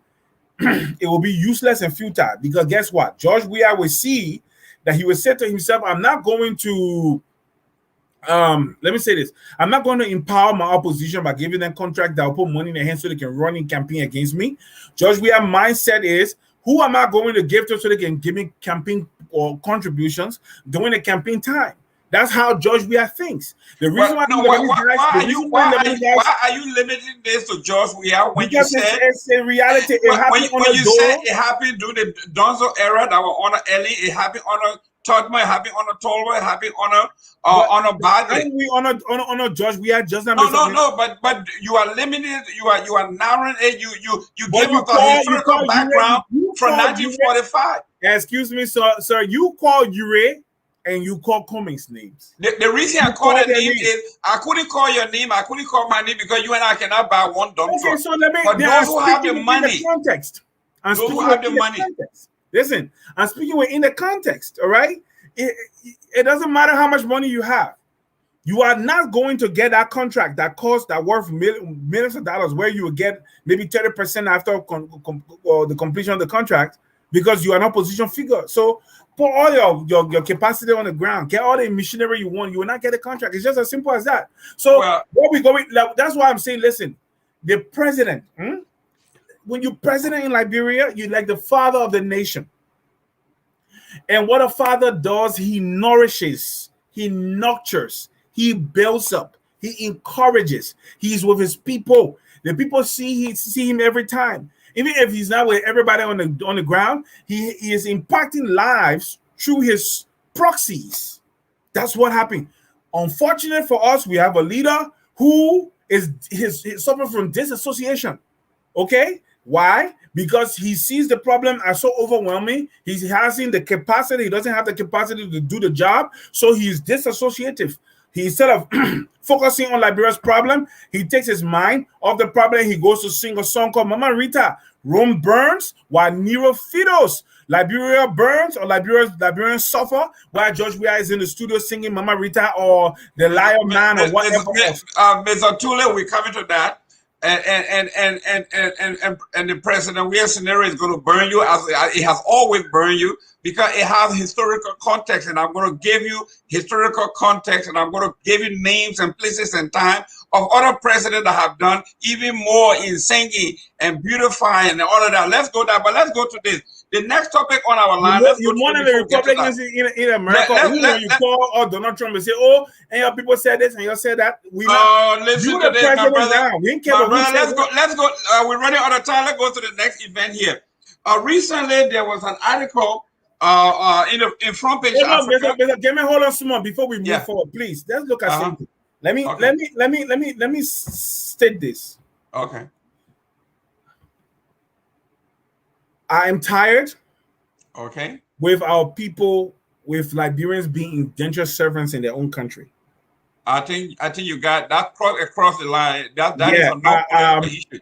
it will be useless and futile, because guess what? George Weah will see that he will say to himself, I'm not going to let me say this. I'm not going to empower my opposition by giving them contract that will put money in their hands so they can run in campaign against me. George Weah's mindset is, who am I going to give to so they can give me campaign or contributions during the campaign time? That's how George Weah thinks. The reason why No, Lebanese guys, the reason why Lebanese guys, why are you limiting this to George Weah when you because said it's a reality. It happened on when the you said door. it happened during the Donzo era that were on Ellie, it happened on a Todman, it happened on a Tolwa, it happened on a Badley. And we honor George Weah just not. No, but you are limited. You are narrowing it. You give us the historical background from 1945. Excuse me, sir. You call Ure and you call Cummings names. The reason I call their name is I couldn't call your name. I couldn't call my name because you and I cannot buy one dump truck. So let me. But those who have the money, context. Those who have the money. Listen, I'm speaking within the context. All right. It doesn't matter how much money you have. You are not going to get that contract that worth millions of dollars, where you will get maybe 30% after the completion of the contract, because you are not position figure. So put all your capacity on the ground, get all the machinery you want. You will not get a contract. It's just as simple as that. So what we go with, that's why I'm saying, listen, the president, when you're president in Liberia, you're like the father of the nation. And what a father does, he nourishes, he nurtures, he builds up, he encourages. He's with his people. The people see him every time. Even if he's not with everybody on the ground, he is impacting lives through his proxies. That's what happened. Unfortunate for us, we have a leader who is suffering from disassociation. Okay? Why? Because he sees the problem as so overwhelming. He hasn't the capacity. He doesn't have the capacity to do the job. So he's disassociative. He, instead of focusing on Liberia's problem, he takes his mind off the problem. He goes to sing a song called Mama Rita. Rome burns while Nero fiddles. Liberia burns or Liberians suffer while George Weah is in the studio singing Mama Rita or The Lion Man or whatever. Mr. Tule, we're coming to that. And the President Weah scenario is going to burn you, as it has always burned you, because it has historical context, and I'm going to give you historical context, and I'm going to give you names and places and time of other presidents that have done even more in singing and beautifying and all of that. Let's go there, but let's go to this. The next topic on our line. You one of the Republicans in America you call Donald Trump and say, "Oh, and your people said this and you said that." Listen to this, my brother. Let's go. We're running out of time. Let's go to the next event here. Recently, there was an article in front page. Hold on, small before we move forward, please. Let's look at something. Let me state this. Okay. I am tired. Okay. With our people, with Liberians being indentured servants in their own country. I think you got that across the line. That is a issue.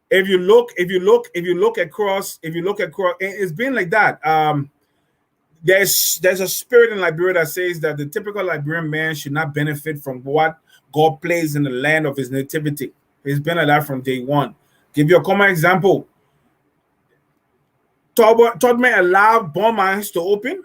If you look across, it's been like that. There's a spirit in Liberia that says that the typical Liberian man should not benefit from what God plays in the land of his nativity. It's been like that from day one. Give you a common example. Todman allowed bomb mines to open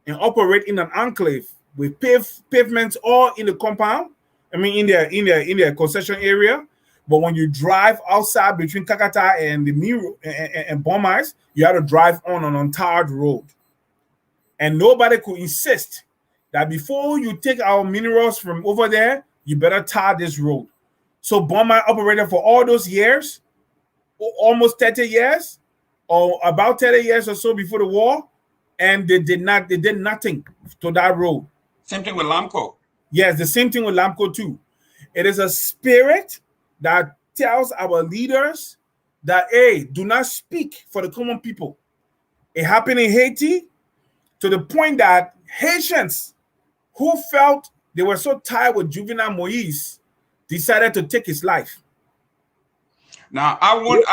and operate in an enclave with pavements all in the compound. I mean, in their concession area. But when you drive outside between Kakata and the Miro and bomb mines, you have to drive on an untarred road. And nobody could insist that before you take our minerals from over there, you better tar this road. So bomb mine operated for all those years, almost 30 years. Or about 30 years or so before the war, and they did nothing to that road. Same thing with Lamco. Yes, the same thing with Lamco too. It is a spirit that tells our leaders that, hey, do not speak for the common people. It happened in Haiti to the point that Haitians who felt they were so tired with Juvenal Moise decided to take his life. Now I want.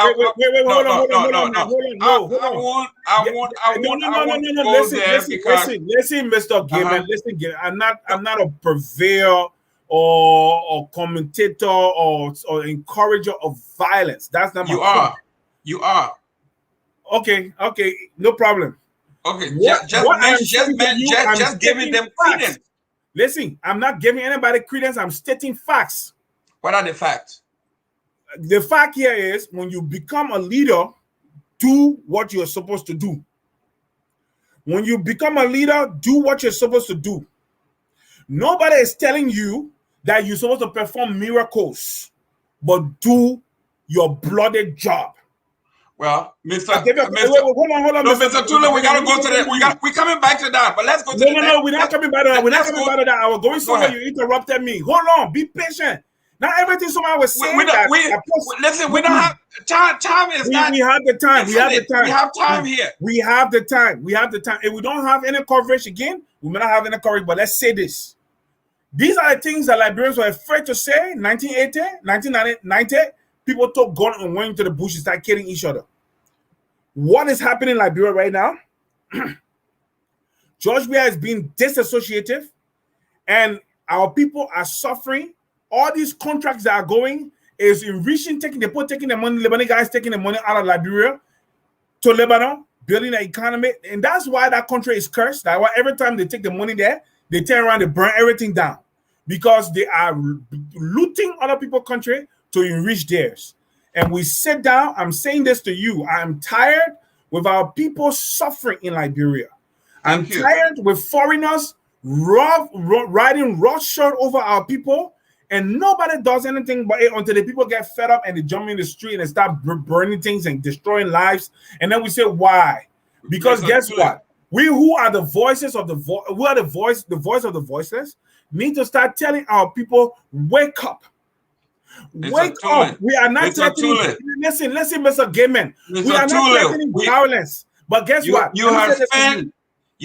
Listen, Mr. Gaiman. Listen, I'm not a purveyor or commentator or encourager of violence. That's not my point. You are. Okay, no problem. Okay, just giving them credence. Listen, I'm not giving anybody credence. I'm stating facts. What are the facts? The fact here is, when you become a leader, do what you're supposed to do. When you become a leader, do what you're supposed to do. Nobody is telling you that you're supposed to perform miracles, but do your blooded job. Well, Hold on, no, Mr. Mr. Tula, we gotta go to that. We're coming back to that, but let's go to the next. No, we're not coming back to that. We're not coming back to that. I was going somewhere. You interrupted me. Hold on, be patient. Not everything somebody was saying. Listen, we don't have time. Time is not. We have the time. We have the time. We have time here. We have the time. We have the time. If we don't have any coverage again, we may not have any coverage. But let's say this: these are the things that Liberians were afraid to say. 1980, 1990, people took gun and went into the bush and started killing each other. What is happening in Liberia right now? George Weah is being disassociative, and our people are suffering. All these contracts that are going is enriching, taking the money, Lebanese guys taking the money out of Liberia to Lebanon, building the economy. And that's why that country is cursed. That's why every time they take the money there, they turn around, they burn everything down. Because they are looting other people's country to enrich theirs. And we sit down, I'm saying this to you, I'm tired with our people suffering in Liberia. I'm tired with foreigners riding roughshod over our people, and nobody does anything but until the people get fed up and they jump in the street and they start burning things and destroying lives. And then we say, why? Because guess what? We who are the voices of the voice of the voiceless, need to start telling our people, wake up. Wake up. We are not threatening. Listen, Mr. Gaiman. We are not threatening violence. But guess what? You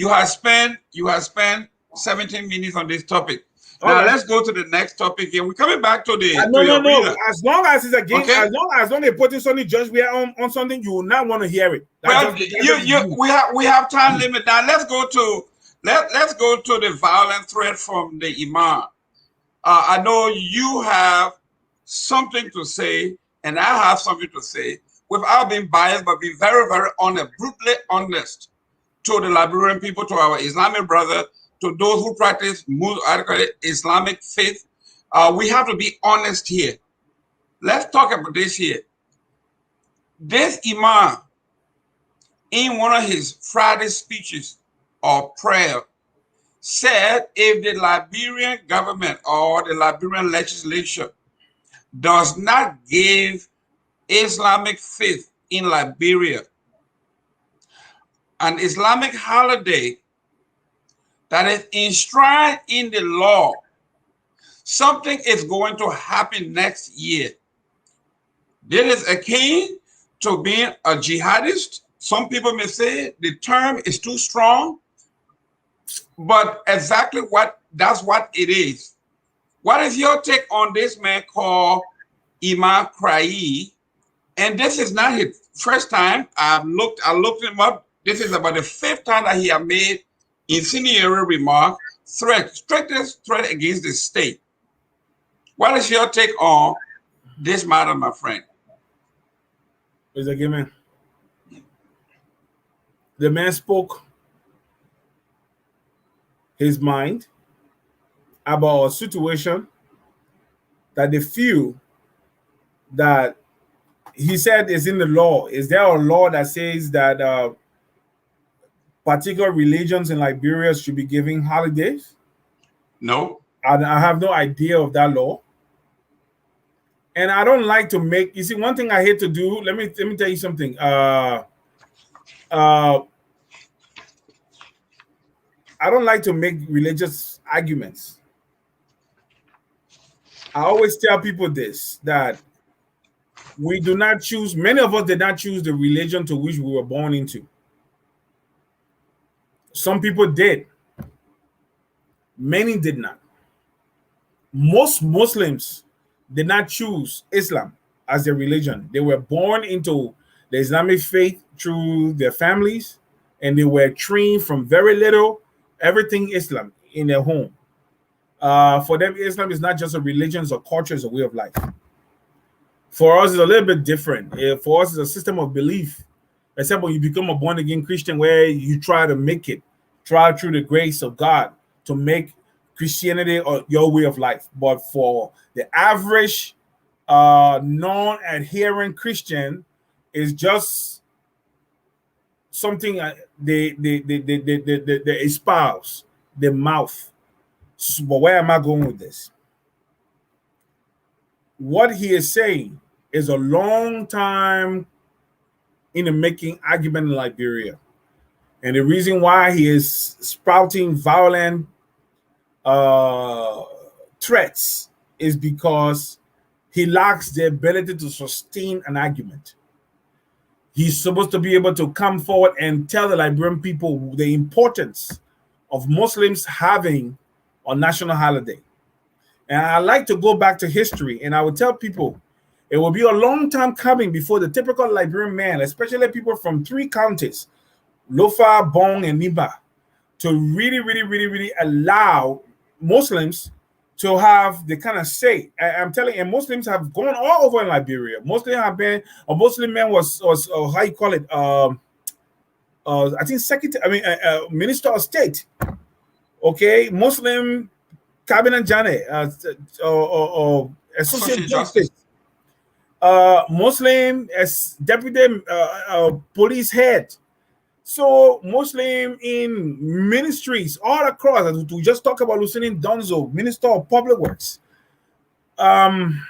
have spent 17 minutes on this topic. Now let's go to the next topic here. We're coming back to the no. As long as it's again, as long as they're putting something just we are on something, you will not want to hear it. We have time limit now. Let's go to the violent threat from the imam. I know you have something to say, and I have something to say without being biased, but being very, very honest, brutally honest to the Liberian people, to our Islamic brother, to those who practice Islamic faith. We have to be honest here. Let's talk about this here. This imam, in one of his Friday speeches or prayer, said if the Liberian government or the Liberian legislature does not give Islamic faith in Liberia an Islamic holiday that is enshrined in the law, something is going to happen next year. This is akin to being a jihadist. Some people may say the term is too strong, but exactly that's what it is. What is your take on this man called Imam Krayi? And this is not his first time. I looked him up. This is about the 5th time that he has made incendiary remark, strictest threat against the state. What is your take on this matter, my friend? Mr. Gaiman, the man spoke his mind about a situation that they feel that he said is in the law. Is there a law that says that particular religions in Liberia should be giving holidays? No. I have no idea of that law. And I don't like to make, you see, one thing I hate to do, let me tell you something. I don't like to make religious arguments. I always tell people this, that we do not choose, many of us did not choose the religion to which we were born into. Some people did. Many did not. Most Muslims did not choose Islam as their religion. They were born into the Islamic faith through their families, and they were trained from very little, everything Islam in their home. For them, Islam is not just a religion, it's a culture, it's a way of life. For us, it's a little bit different. For us, it's a system of belief. Except when you become a born-again Christian where you try to make it, try through the grace of God to make Christianity or your way of life. But for the average non-adherent Christian, is just something they espouse, their mouth. So, but where am I going with this? What he is saying is a long time in the making argument in Liberia. And the reason why he is sprouting violent uh, threats is because he lacks the ability to sustain an argument. He's supposed to be able to come forward and tell the Liberian people the importance of Muslims having a national holiday. And I like to go back to history, and I would tell people it will be a long time coming before the typical Liberian man, especially people from 3 counties, Lofa, Bong, and Niba, to really allow Muslims to have the kind of say. I'm telling you, and Muslims have gone all over in Liberia. Muslims have been, a Muslim man was how you call it, I think Minister of State. Okay, Muslim cabinet Jane, associate justice. Muslim as deputy police head. So Muslim in ministries all across. We just talk about Lieutenant Donzo, Minister of Public Works. I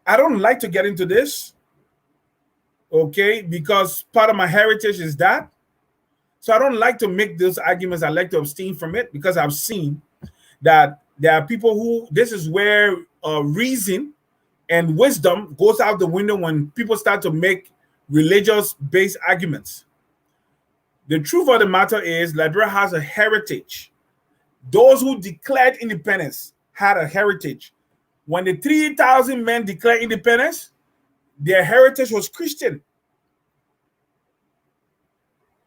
don't like to get into this, okay, because part of my heritage is that. So I don't like to make those arguments. I like to abstain from it because I've seen that there are people who, this is where reason and wisdom goes out the window when people start to make religious-based arguments. The truth of the matter is Liberia has a heritage. Those who declared independence had a heritage. When the 3,000 men declared independence, their heritage was Christian.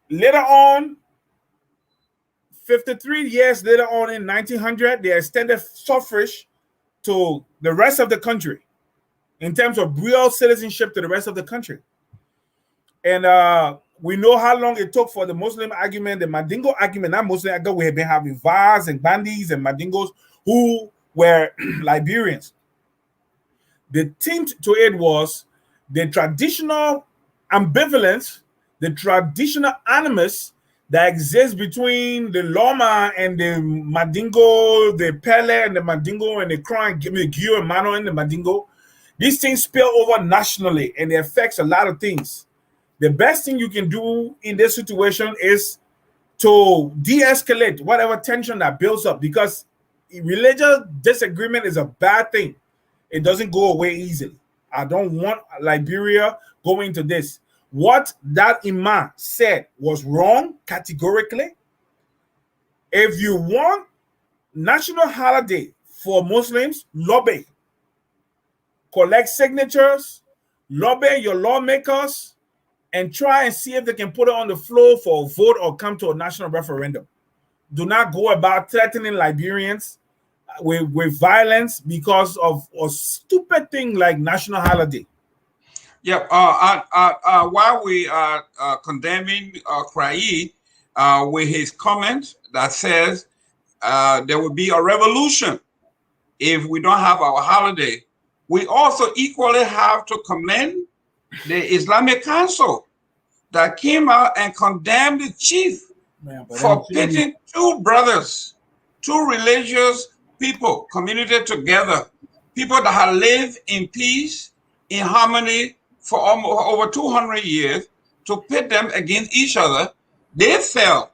Later on, 53 years later on in 1900, they extended suffrage to the rest of the country in terms of real citizenship to the rest of the country. And we know how long it took for the Muslim argument, the Mandingo argument. Not Muslim argument, we have been having Vars and Bandis and Mandingos who were Liberians. The tint to it was the traditional ambivalence, the traditional animus that exists between the Loma and the Mandingo, the Pele and the Mandingo, and the Crown, the Gio and Mano and the Mandingo. These things spill over nationally and it affects a lot of things. The best thing you can do in this situation is to de-escalate whatever tension that builds up, because religious disagreement is a bad thing. It doesn't go away easily. I don't want Liberia going into this. What that imam said was wrong categorically. If you want national holiday for Muslims, lobby. Collect signatures, lobby your lawmakers, and try and see if they can put it on the floor for a vote or come to a national referendum. Do not go about threatening Liberians with violence because of a stupid thing like national holiday. Yeah. While we are condemning Krayi with his comment that says there will be a revolution if we don't have our holiday, we also equally have to commend the Islamic Council that came out and condemned the chief for pitting 2 brothers, 2 religious people, community together, people that have lived in peace, in harmony for over 200 years, to pit them against each other. They felt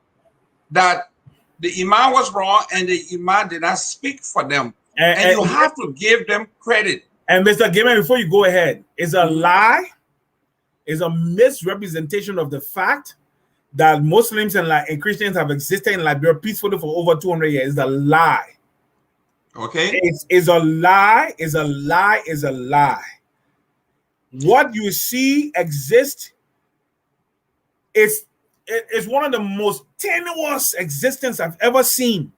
that the imam was wrong and the imam did not speak for them. And you have to give them credit. And Mr. Gaiman, before you go ahead, is a lie, is a misrepresentation of the fact that Muslims and Christians have existed in Liberia peacefully for over 200 years. It's a lie. Okay. It's a lie, is a lie, is a lie. What you see exist is one of the most tenuous existence I've ever seen.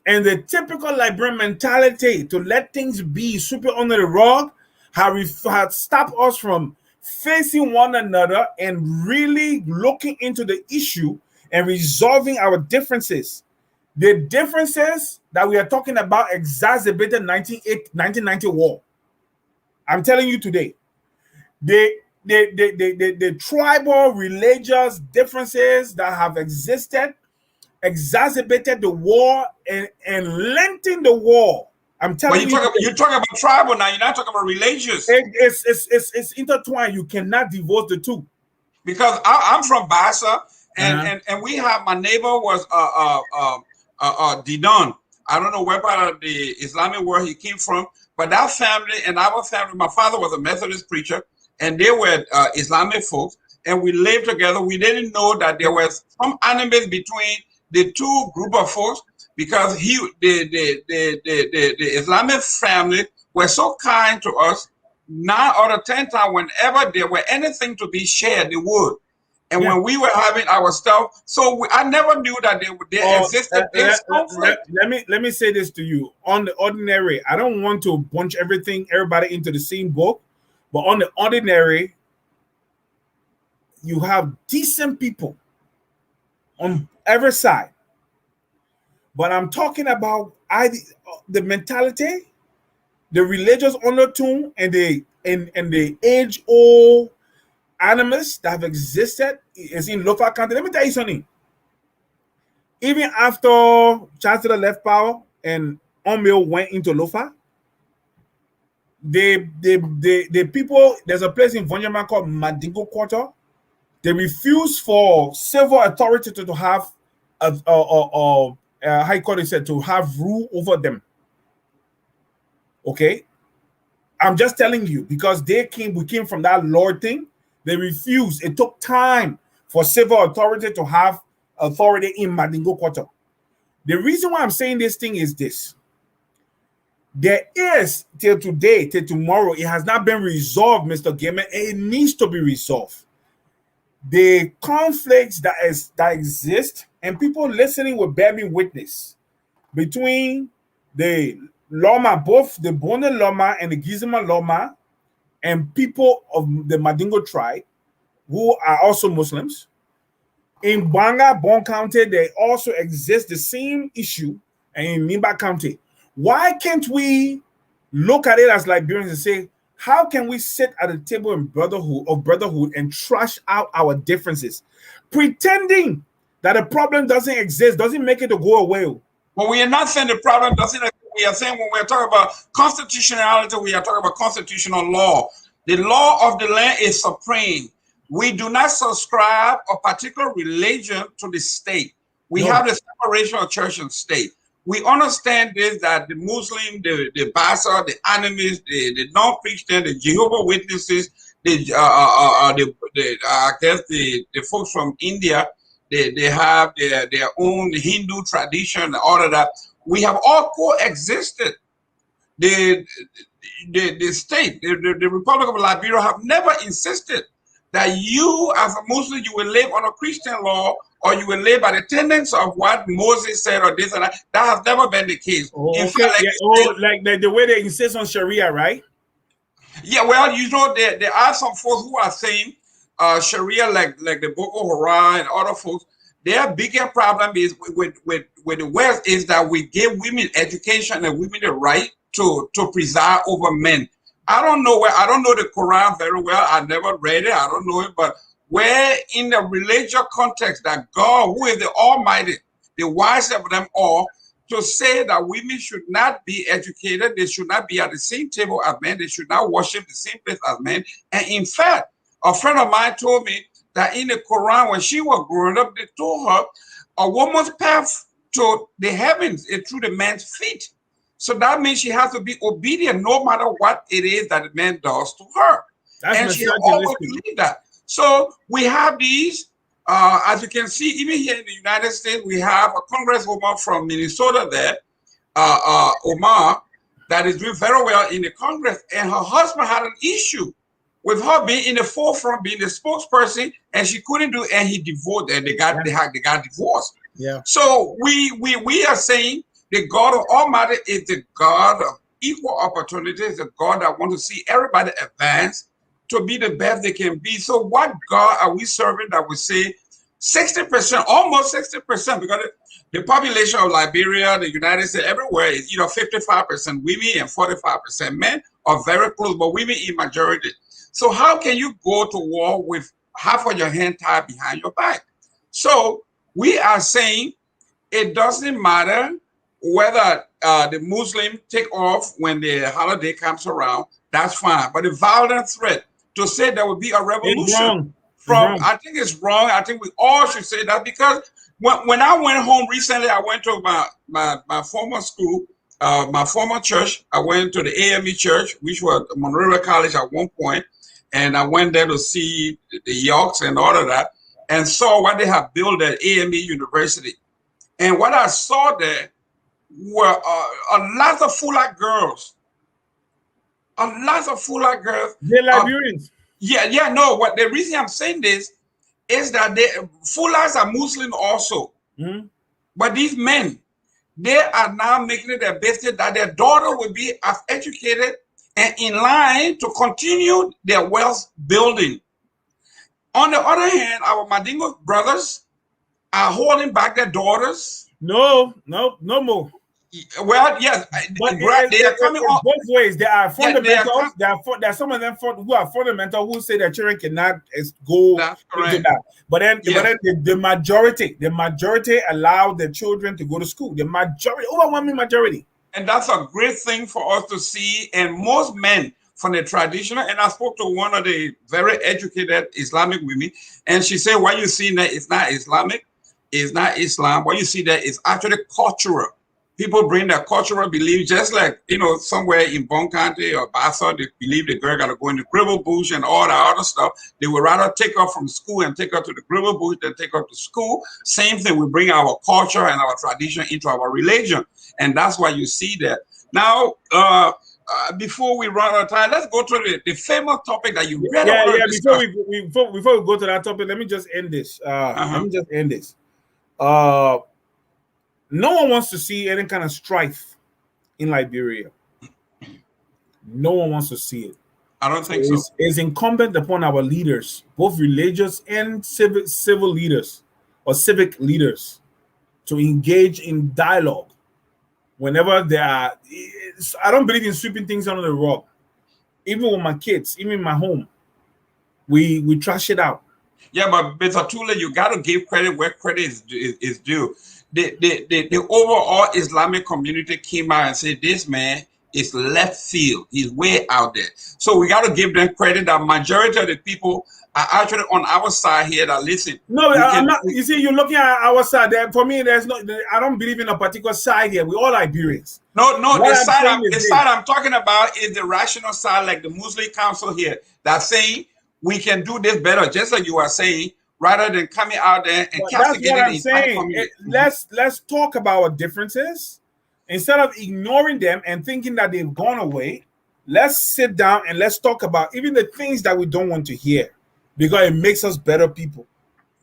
And the typical Liberian mentality to let things be super under the rug had stopped us from facing one another and really looking into the issue and resolving our differences. The differences that we are talking about exacerbated 1990 war. I'm telling you today, the tribal religious differences that have existed exacerbated the war and lengthened the war. I'm But telling you, you're talking about tribal now. You're not talking about religious. it's intertwined. You cannot divorce the two. Because I'm from Bassa, and, Uh-huh. and we have my neighbor was Didon. I don't know where part of the Islamic world he came from, but that family and our family, my father was a Methodist preacher, and they were Islamic folks, and we lived together. We didn't know that there was some animus between the two group of folks because the Islamic family were so kind to us. 9 out of 10 times, whenever there were anything to be shared, they would. And Yeah. when we were having our stuff, so I never knew that there existed this conflict. Let me say this to you. On the ordinary, I don't want to bunch everybody into the same book, but on the ordinary, you have decent people on every side. But I'm talking about the mentality, the religious undertone, and the age-old animus that have existed is in local country. Let me tell you something. Even after Chancellor left power and Omeo went into Lofa, the people, there's a place in Vonyama called Madingo Quarter. They refuse for civil authority to have high court said to have rule over them. Okay, I'm just telling you because we came from that Lord thing. They refused. It took time for civil authority to have authority in Madingo Quarter. The reason why I'm saying this thing is this. There is, till today, till tomorrow, it has not been resolved, Mr. Gamer. It needs to be resolved. The conflicts that exist, and people listening will bear me witness, between the Loma, both the Bone Loma and the Gizima Loma, and people of the Madingo tribe, who are also Muslims. In Banga, Bon County, they also exist the same issue, and in Nimba County. Why can't we look at it as Liberians and say, how can we sit at a table in brotherhood and trash out our differences? Pretending that a problem doesn't exist doesn't make it to go away. But we are not saying the problem doesn't exist. We are saying when we're talking about constitutionality, we are talking about constitutional law. The law of the land is supreme. We do not subscribe a particular religion to the state. We have the separation of church and state. We understand this, that the Muslim, the Bassa, the animists, the non-Christian, the Jehovah's Witnesses, I guess the folks from India, they have their own Hindu tradition and all of that. We have all coexisted. The state, the Republic of Liberia have never insisted that you as a Muslim, you will live on a Christian law or you will live by the tenets of what Moses said or this and that. That has never been the case. In fact, like the way they insist on Sharia, right? Yeah, well, you know, there are some folks who are saying Sharia, like the Boko Haram and other folks. Their bigger problem is with the West is that we give women education and women the right to preside over men. I don't know the Quran very well. I never read it. I don't know it, but where in the religious context that God, who is the Almighty, the wisest of them all, to say that women should not be educated, they should not be at the same table as men, they should not worship the same place as men. And in fact, a friend of mine told me that in the Quran, when she was growing up, they told her a woman's path to the heavens is through the man's feet. So that means she has to be obedient no matter what it is that the man does to her. And she always believed that. So we have these, as you can see, even here in the United States, we have a congresswoman from Minnesota there, Omar, that is doing very well in the Congress. And her husband had an issue with her being in the forefront, being the spokesperson, and she couldn't do it, and he divorced, and they got divorced. Yeah. So we are saying the God of Almighty is the God of equal opportunities, the God that wants to see everybody advance to be the best they can be. So what God are we serving that we say 60%, almost 60%, because the population of Liberia, the United States, everywhere is 55% women and 45% men are very close, but women in majority. So how can you go to war with half of your hand tied behind your back? So we are saying it doesn't matter whether the Muslim take off when the holiday comes around. That's fine. But the violent threat to say there will be a It's revolution wrong. from, I think it's wrong. I think we all should say that, because when I went home recently, I went to my former school, my former church. I went to the AME church, which was Monrovia College at one point, and I went there to see the Yorks and all of that, and saw what they have built at AME University. And what I saw there were a lot of Fulak girls. A lot of Fulak girls. They're Liberians. No. What the reason I'm saying this is that Fulaks are Muslim also. Mm-hmm. But these men, they are now making it their business that their daughter will be as educated and in line to continue their wealth building. On the other hand, our Mandingo brothers are holding back their daughters. No more. Well, yes, but they are coming on both ways. There are fundamentals. There are some of them who are fundamental who say that children cannot go into that. But then, the majority allow the children to go to school. The majority, overwhelming majority. And that's a great thing for us to see. And most men from the traditional, and I spoke to one of the very educated Islamic women, and she said, what you see there is not Islamic, it's not Islam. What you see there is actually cultural. People bring their cultural beliefs, just like, somewhere in Bon County or Bassa, they believe the girl got to go in the gribble bush and all that other stuff. They would rather take her from school and take her to the gribble bush than take her to school. Same thing, we bring our culture and our tradition into our religion. And that's why you see that. Now, before we run out of time, let's go to the famous topic that you really want to discuss. Before we go to that topic, let me just end this. No one wants to see any kind of strife in Liberia. No one wants to see it. I don't think so. It's incumbent upon our leaders, both religious and civil leaders or civic leaders, to engage in dialogue whenever there are. I don't believe in sweeping things under the rug. Even with my kids, even in my home, we trash it out. Yeah, but Mr. Tule, you got to give credit where credit is due. The overall Islamic community came out and said, this man is left field. He's way out there. So we got to give them credit that majority of the people are actually on our side here that listen. No, I'm not. You see, you're looking at our side. For me, there's no. I don't believe in a particular side here. We're all Liberians. No. The side I'm talking about is the rational side, like the Muslim Council here, that's saying we can do this better, just like you are saying, rather than coming out there and castigating the entire community. Let's talk about our differences instead of ignoring them and thinking that they've gone away. Let's sit down and let's talk about even the things that we don't want to hear, because it makes us better people.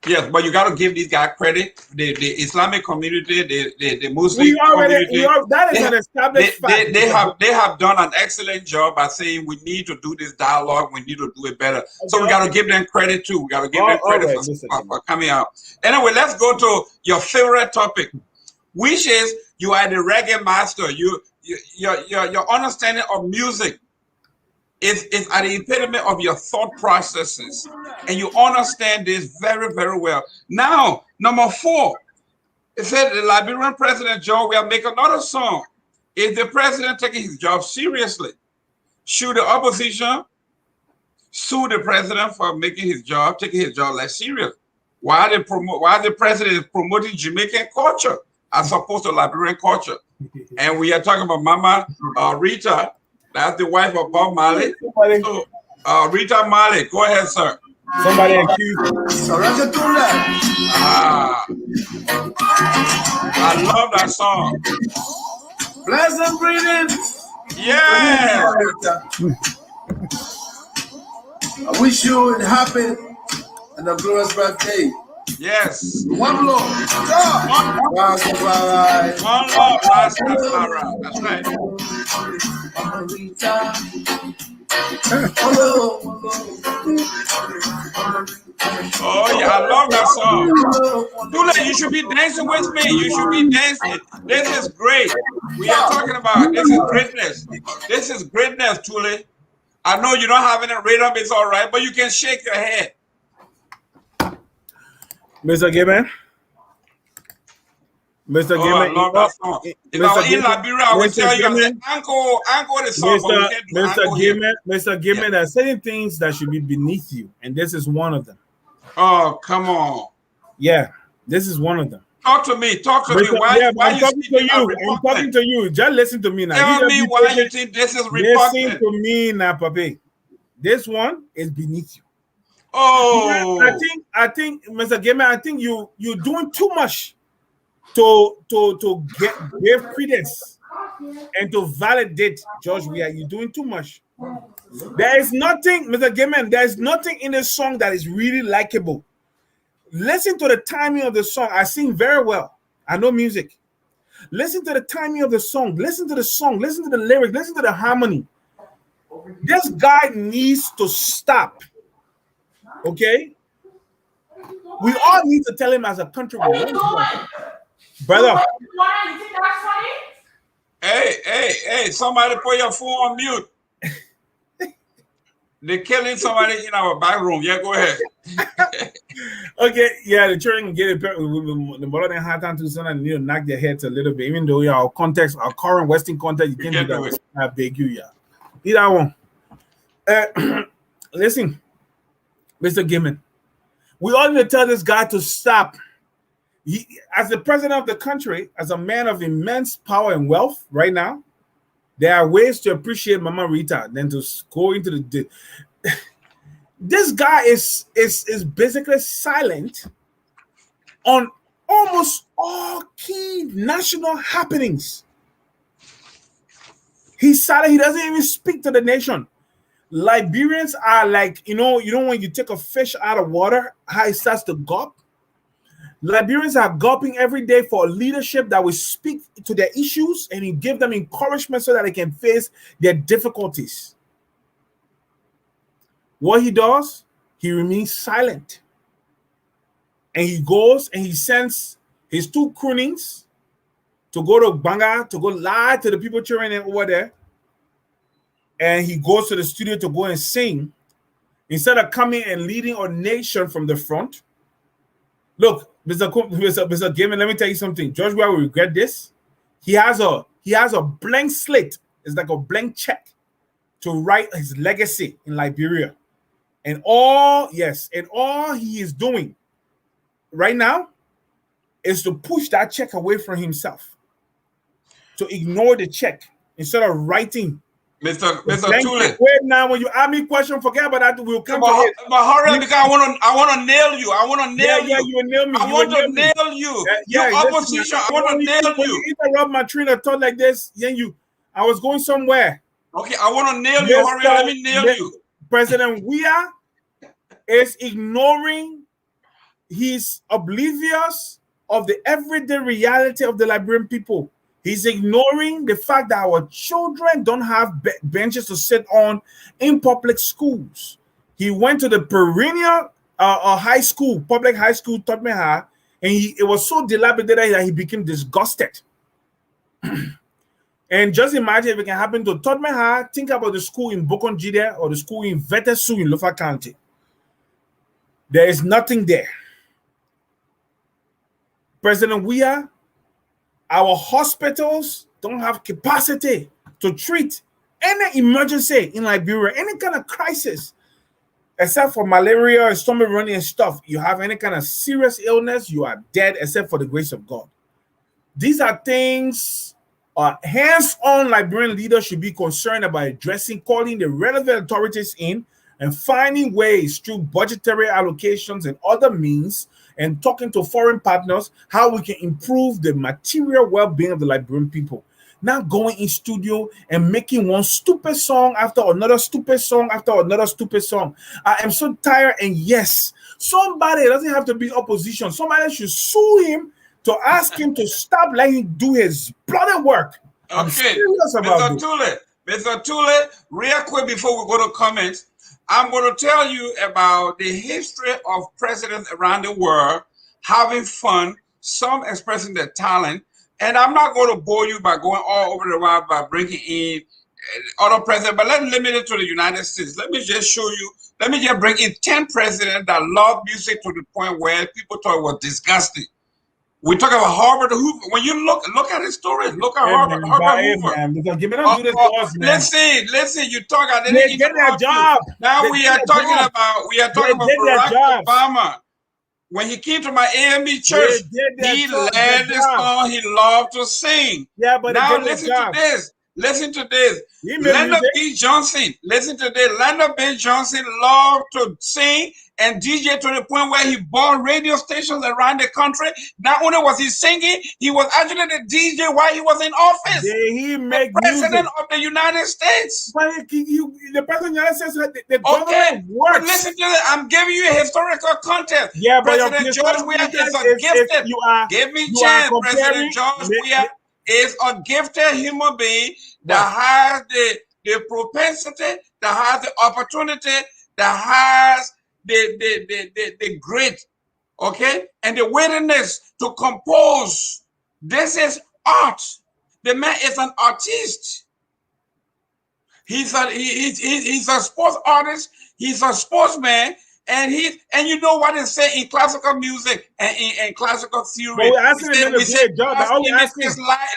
Yes, but you got to give these guys credit. The Islamic community, the Muslim community. That is an established fact. They have done an excellent job by saying we need to do this dialogue. We need to do it better. Okay, so we got to give them credit too. We got to give them credit for coming out. Anyway, let's go to your favorite topic, which is you are the reggae master. Your understanding of music is at the epitome of your thought processes, and you understand this very, very well. Now, number 4, it said the Liberian President John, we are making another song. Is the president taking his job seriously? Should the opposition sue the president for taking his job less serious? Why the president is promoting Jamaican culture as opposed to Liberian culture? And we are talking about Mama Rita. That's the wife of Bob Marley. So, Rita Marley, go ahead, sir. Somebody accused. I love that song. Pleasant greetings. Yeah. I wish you a happy and a glorious birthday. Yes. One love. Rastafari. One love, Rastafari. That's right. Oh yeah, I love that song. Tule, you should be dancing with me. You should be dancing. This is great. We are talking about this is greatness. This is greatness, Tule. I know you don't have any rhythm, it's all right, but you can shake your head. Mr. Oh, I Gamer, love that song. If I Mr. was in Gamer, Liberia, I would Mr. tell you, I said, Gamer, Uncle the song, but we can't do Uncle here. Mr. Yeah. Gamer, there are certain things that should be beneath you, and this is one of them. Oh, come on. Yeah, this is one of them. Talk to me. Talk to me. Yeah, Why I'm you talking to speaking you. of I'm talking to you. Just listen to me now. Tell me why you think this is repugnant. Listen to me now, Papi. This one is beneath you. Oh, I think, Mr. Gamer, I think you're doing too much to give credence and to validate George Weah. You're doing too much. There is nothing, Mr. Gamer, there is nothing in this song that is really likable. Listen to the timing of the song. I sing very well. I know music. Listen to the timing of the song. Listen to the song. Listen to the lyrics. Listen to the harmony. This guy needs to stop. Okay? We all need to tell him as a country, brother. Hey, somebody put your phone on mute. They're killing somebody in our back room. Yeah, go ahead. Okay, yeah, the children can get it. The mother than hard time to son and need to knock their heads a little bit. Even though our context, our current Western context, you can't do that. I beg you, yeah. Need that one. Listen, Mr. Gimmon, we all need to tell this guy to stop. As the president of the country, as a man of immense power and wealth right now, there are ways to appreciate Mama Rita than to go into the. This guy is basically silent on almost all key national happenings. He's silent. He doesn't even speak to the nation. Liberians are like, you know when you take a fish out of water, how it starts to gulp? Liberians are gulping every day for leadership that will speak to their issues and give them encouragement so that they can face their difficulties. What he does, he remains silent. And he goes and he sends his two croonings to go to Banga, to go lie to the people cheering over there. And he goes to the studio to go and sing instead of coming and leading our nation from the front. Look, Mr. Gaiman, let me tell you something. George Weah will regret this. He has a blank slate. It's like a blank check to write his legacy in Liberia. And all he is doing right now is to push that check away from himself, to ignore the check instead of writing. Mr. Tule. Wait now, when you ask me a question, forget about that. We'll come to it. But hurry up, because I want to nail you. I want to nail you. You will nail me. I want to nail you. Your opposition, I want to nail you. When you interrupt my train of thought like this, then I was going somewhere. Okay, I want to nail you. Hurry up, let me nail you. President Weah is ignoring. He's oblivious of the everyday reality of the Liberian people. He's ignoring the fact that our children don't have benches to sit on in public schools. He went to the perennial high school, public high school, Topical, and it was so dilapidated that he became disgusted. And just imagine if it can happen to Topical. Think about the school in Bokonjide or the school in Vetesu in Lofa County. There is nothing there. President Weah, our hospitals don't have capacity to treat any emergency in Liberia, any kind of crisis, except for malaria and stomach running and stuff. You have any kind of serious illness, you are dead, except for the grace of God. These are things hands-on Liberian leaders should be concerned about addressing, calling the relevant authorities in, and finding ways through budgetary allocations and other means, and talking to foreign partners how we can improve the material well-being of the Liberian people. Not going in studio and making one stupid song after another stupid song after another stupid song. I am so tired. And yes, somebody doesn't have to be opposition. Somebody should sue him to ask him to stop letting him do his bloody work. Okay. I'm serious about Mr. Tule, real quick before we go to comments, I'm going to tell you about the history of presidents around the world having fun, some expressing their talent. And I'm not going to bore you by going all over the world by bringing in other presidents, but let's limit it to the United States. Let me just show you. Let me just bring in 10 presidents that love music to the point where people thought it was disgusting. We talk about Herbert Hoover. When you look at his story, look at Herbert Hoover. Man, because give me not do this to us, man. Listen. You talk. I didn't They get their interrupt you. job. Now They we get are their talking job. about Barack Obama. When he came to my AME church, he led the song he loved to sing. Yeah, but now listen to this. Listen to this. Leonard B. Johnson. Listen to this. Leonard B. Johnson loved to sing and DJ to the point where he bought radio stations around the country. Not only was he singing, he was actually the DJ while he was in office. Did he make the president of the United States? But the president of the United States, the government works. But listen to this. I'm giving you historical context. Yeah, but President George Weah is a gifted. Give me chance. President George Weah is a gifted human being that has the propensity, that has the opportunity, that has the grit, okay, and the willingness to compose. This is art. The man is an artist. He's a sports artist. He's a sportsman, and you know what they say in classical music and in classical theory. But we're asking him to do a job.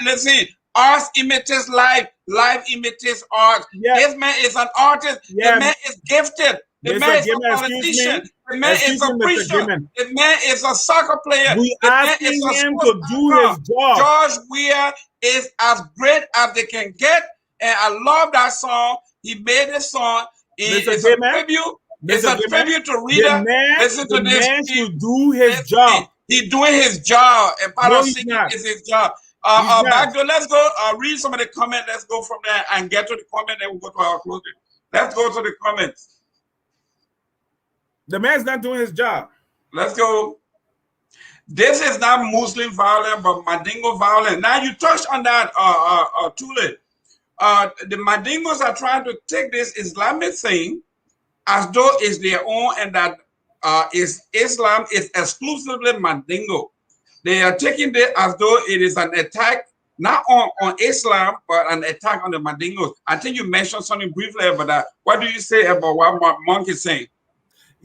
Listen, art imitates life. Life imitates art. Yeah. This man is an artist. Yeah. The man is gifted. The man is a politician. The man is a preacher. The man is a soccer player. We asking him to do his job. George Weah is as great as they can get, and I love that song. He made this song. It's a tribute. It's a tribute to Rita. Listen to this. The man should do his job. He's doing his job, and part of singing is his job. Back to, let's go read some of the comments. Let's go from there and get to the comment, and we'll go to our closing. Let's go to the comments. The man's not doing his job. Let's go. This is not Muslim violence, but Mandingo violence. Now you touched on that, Tule. The Mandingos are trying to take this Islamic thing as though it's their own, and that Islam is exclusively Mandingo. They are taking it as though it is an attack, not on Islam, but an attack on the Mandingos. I think you mentioned something briefly about that. What do you say about what Monk is saying?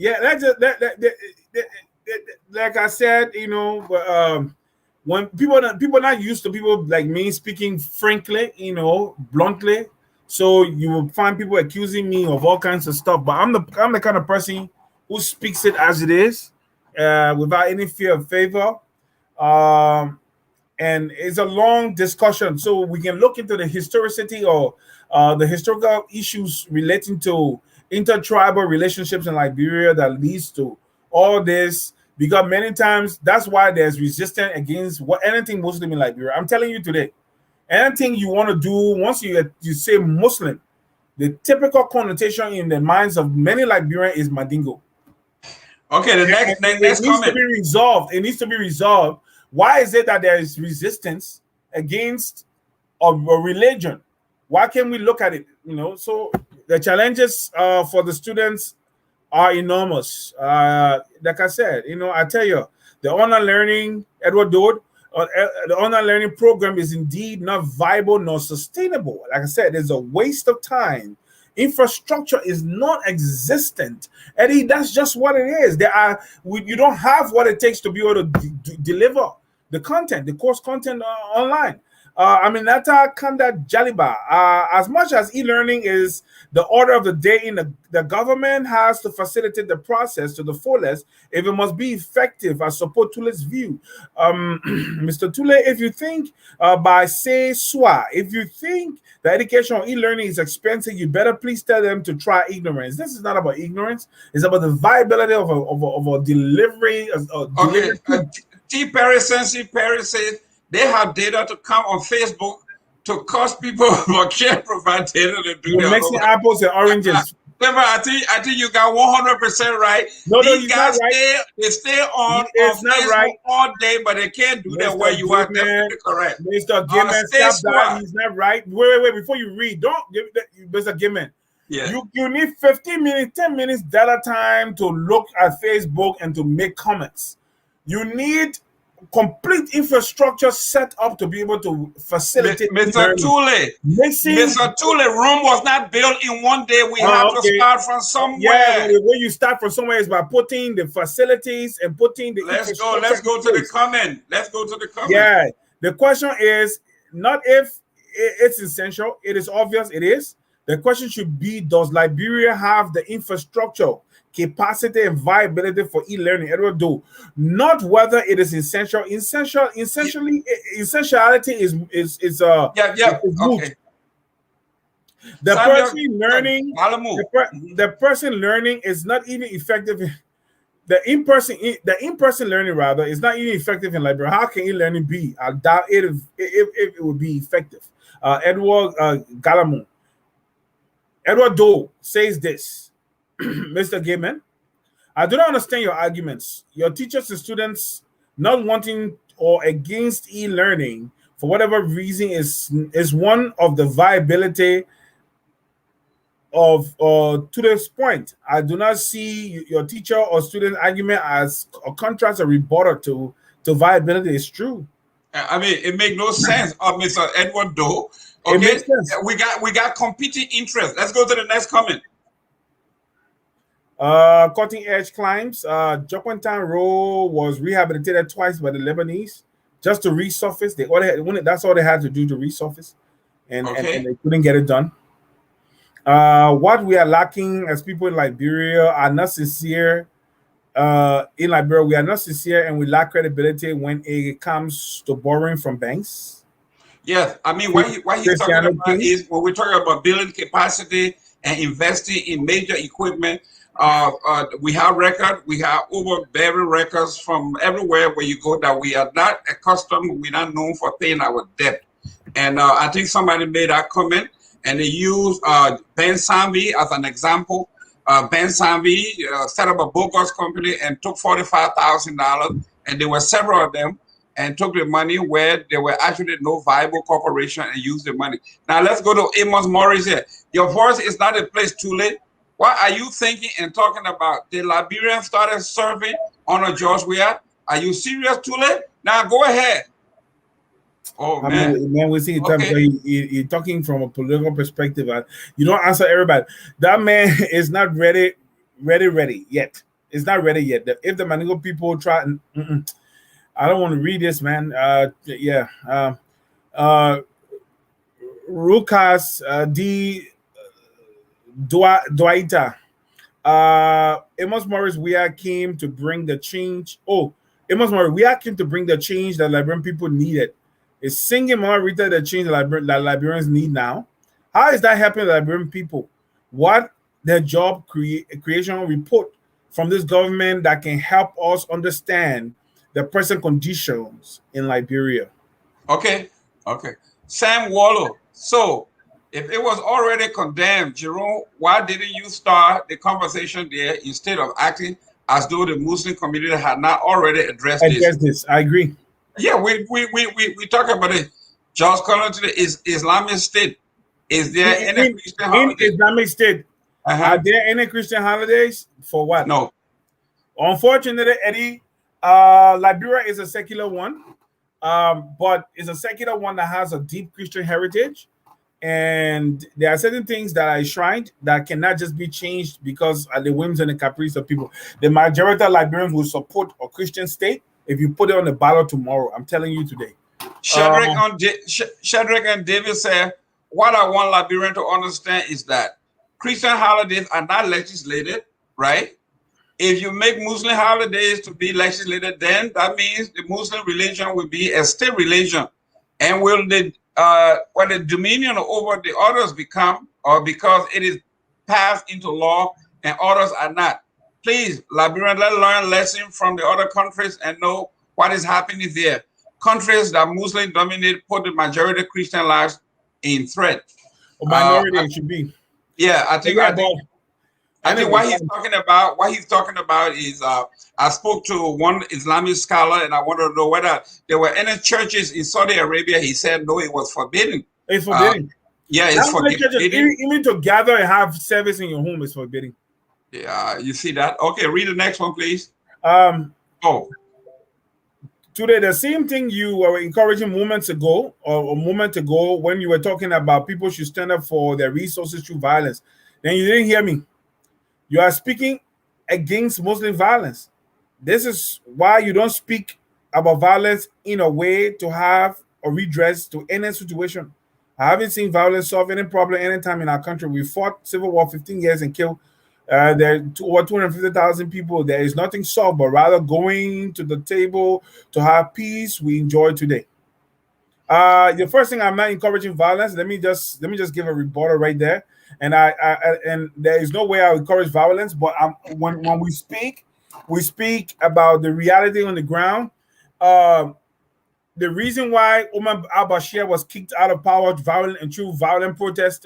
Yeah, like I said, you know, when people not used to people like me speaking frankly, you know, bluntly, so you will find people accusing me of all kinds of stuff. But I'm the kind of person who speaks it as it is, without any fear of favor. And it's a long discussion, so we can look into the historicity or the historical issues relating to intertribal relationships in Liberia that leads to all this, because many times that's why there's resistance against anything Muslim in Liberia. I'm telling you today, anything you want to do, once you say Muslim, the typical connotation in the minds of many Liberians is Mandingo. Okay, the next comment. It needs to be resolved. It needs to be resolved. Why is it that there is resistance against a religion? Why can't we look at it? You know, so the challenges for the students are enormous. Like I said, you know, I tell you, the online learning, Edward Dodd, the online learning program is indeed not viable nor sustainable. Like I said, there's a waste of time. Infrastructure is non-existent. Eddie, that's just what it is. You don't have what it takes to be able to deliver the content, the course content online. Aminata Kanda Jaliba, as much as e-learning is the order of the day in the government has to facilitate the process to the fullest if it must be effective. I support Tule's view. Mr. Tule, if you think if you think the education or e-learning is expensive, you better please tell them to try ignorance. This is not about ignorance. It's about the viability of a delivery. T. Perry says they have data to come on Facebook to cost people but can't provide data to do that. Mixing apples and oranges. Remember, I think you got 100% right. These guys stay on Facebook all day, but they can't do that where you are definitely correct. Mr. Gimman, stop that. He's not right. Wait. Before you read, don't give that, Mr. Gimman. Yeah. You need 15 minutes, 10 minutes data time to look at Facebook and to make comments. You need complete infrastructure set up to be able to facilitate Mr. Tule, Mr. Tule, Rome was not built in one day. We have to start from somewhere. Yeah, but the way you start from somewhere is by putting the facilities and putting the infrastructure. Let's go to the comment. Let's go to the comment. Yeah, the question is not if it's essential. It is obvious it is. The question should be, does Liberia have the infrastructure, capacity, and viability for e-learning? Edward Doe, not whether it is essential. Essentiality is okay. The person learning, the person learning is not even effective. The in-person learning rather is not even effective in Liberia. How can e-learning be? I doubt it if it would be effective. Edward Galamon. Edward Doe says this, Mr. Gaiman, I do not understand your arguments. Your teachers and students not wanting or against e-learning for whatever reason is one of the viability of to this point. I do not see your teacher or student argument as a contrast or rebuttal to viability. It's true. I mean, it makes no sense, Mr. Edward Doe. Okay, we got competing interests. Let's go to the next comment. Cutting edge climbs. Jokwintown Road was rehabilitated twice by the Lebanese just to resurface. That's all they had to do to resurface, and they couldn't get it done. What we are lacking as people in Liberia are not sincere. In Liberia, we are not sincere, and we lack credibility when it comes to borrowing from banks. Yes, I mean, what he's talking about is when we're talking about building capacity and investing in major equipment. We have records, we have overbearing records from everywhere where you go that we are not accustomed, we're not known for paying our debt. And I think somebody made that comment, and they used Ben Sambi as an example. Ben Sambi set up a bogus company and took $45,000, and there were several of them, and took the money where there were actually no viable corporation and used the money. Now let's go to Amos Morris here. Your voice is not a place too late. What are you thinking and talking about? The Liberians started serving on a George Weah. Are you serious, Tule? Now go ahead. Oh man, we see you're talking from a political perspective. You don't answer everybody. That man is not ready yet. It's not ready yet. If the Manigo people try, I don't want to read this, man. Rukas D. Dwaita. Amos Morris Weah came to bring the change. Amos Morris Weah came to bring the change that Liberian people needed. Is singing Mama Rita the change that Liberians need now? How is that helping Liberian people? What their job creation report from this government that can help us understand the present conditions in Liberia? Okay. Sam Wallow. So, if it was already condemned, Jerome, why didn't you start the conversation there instead of acting as though the Muslim community had not already addressed this? I agree. Yeah, we talk about it. Just calling to the Islamic State. Is there any Christian holidays? In Islamic State, are there any Christian holidays? For what? No. Unfortunately, Eddie, Liberia is a secular one, but it's a secular one that has a deep Christian heritage. And there are certain things that are enshrined that cannot just be changed because of the whims and the caprice of people. The majority of Liberians will support a Christian state if you put it on the ballot tomorrow. I'm telling you today. Shadrach and David said, what I want Liberian to understand is that Christian holidays are not legislated, right? If you make Muslim holidays to be legislated, then that means the Muslim religion will be a state religion. And will the dominion over the others become, or because it is passed into law and others are not? Please, Liberian, let's learn lesson from the other countries and know what is happening there. Countries that Muslim dominate put the majority of Christian lives in threat. Minority it should be. Yeah, I think what he's talking about is I spoke to one Islamic scholar and I wanted to know whether there were any churches in Saudi Arabia. He said no, it was forbidden. It's forbidden. It's forbidden. Even to gather and have service in your home is forbidden. Yeah, you see that? Okay, read the next one, please. Today, the same thing you were encouraging moments ago, or a moment ago, when you were talking about people should stand up for their resources through violence. Then you didn't hear me. You are speaking against Muslim violence. This is why you don't speak about violence in a way to have a redress to any situation. I haven't seen violence solve any problem anytime in our country. We fought civil war 15 years and killed over 250,000 people. There is nothing solved, but rather going to the table to have peace we enjoy today. The first thing, I'm not encouraging violence. Let me just give a rebuttal right there. And and there is no way I encourage violence. But when we speak about the reality on the ground. The reason why Omar al-Bashir was kicked out of power through violent protest,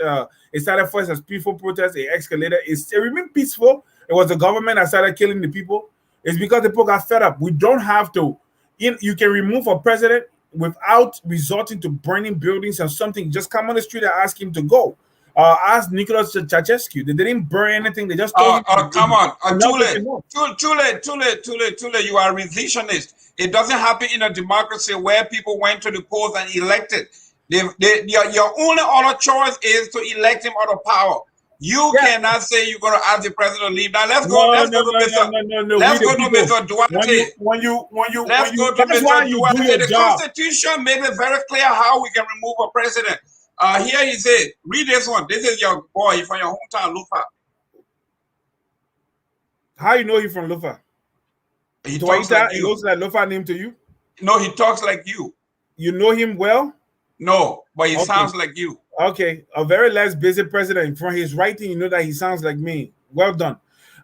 it started first as peaceful protest, it escalated. It remained peaceful. It was the government that started killing the people. It's because the people got fed up. We don't have to. You can remove a president without resorting to burning buildings or something. Just come on the street and ask him to go. Ask Nicholas Ceausescu. They didn't burn anything. They just told him. Come on. Tule, you are a revisionist. It doesn't happen in a democracy where people went to the polls and elected. Your only other choice is to elect him out of power. You cannot say you're going to ask the president to leave. Now let's go. Let's go to Mr. Duarte. Let's go to Mr. Duarte. The Constitution makes it very clear how we can remove a president. Here he said, read this one. This is your boy from your hometown, Lufa. How you know he's from Lufa? He talks like you. He looks like Lufa name to you? No, he talks like you. You know him well? No, but he sounds like you. Okay, a very less busy president. From his writing, you know that he sounds like me. Well done.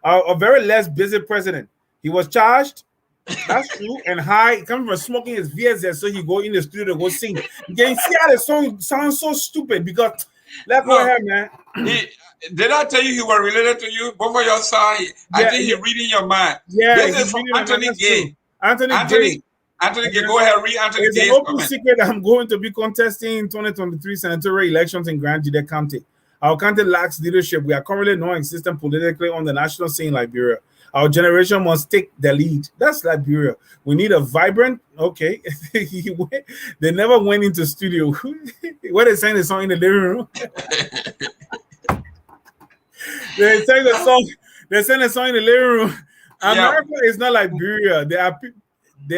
A very less busy president. He was charged. That's true. And high, coming from smoking his VSS, so he go in the studio to go sing. You can see how the song sounds so stupid because let's go ahead, man. Did I tell you he was related to you? Both of your side. I think he's reading your mind. Yeah, this is from Anthony Gay. Anthony Gay, go ahead, read Anthony Gay's comment. It's an open secret. I'm going to be contesting 2023 senatorial elections in Grand Jide County. Our county lacks leadership. We are currently non-existent politically on the national scene in Liberia. Our generation must take the lead. That's Liberia. We need a vibrant. Okay, they never went into studio. What they sang the song in the living room. They sang the song. They sang the song in the living room. America is not Liberia. There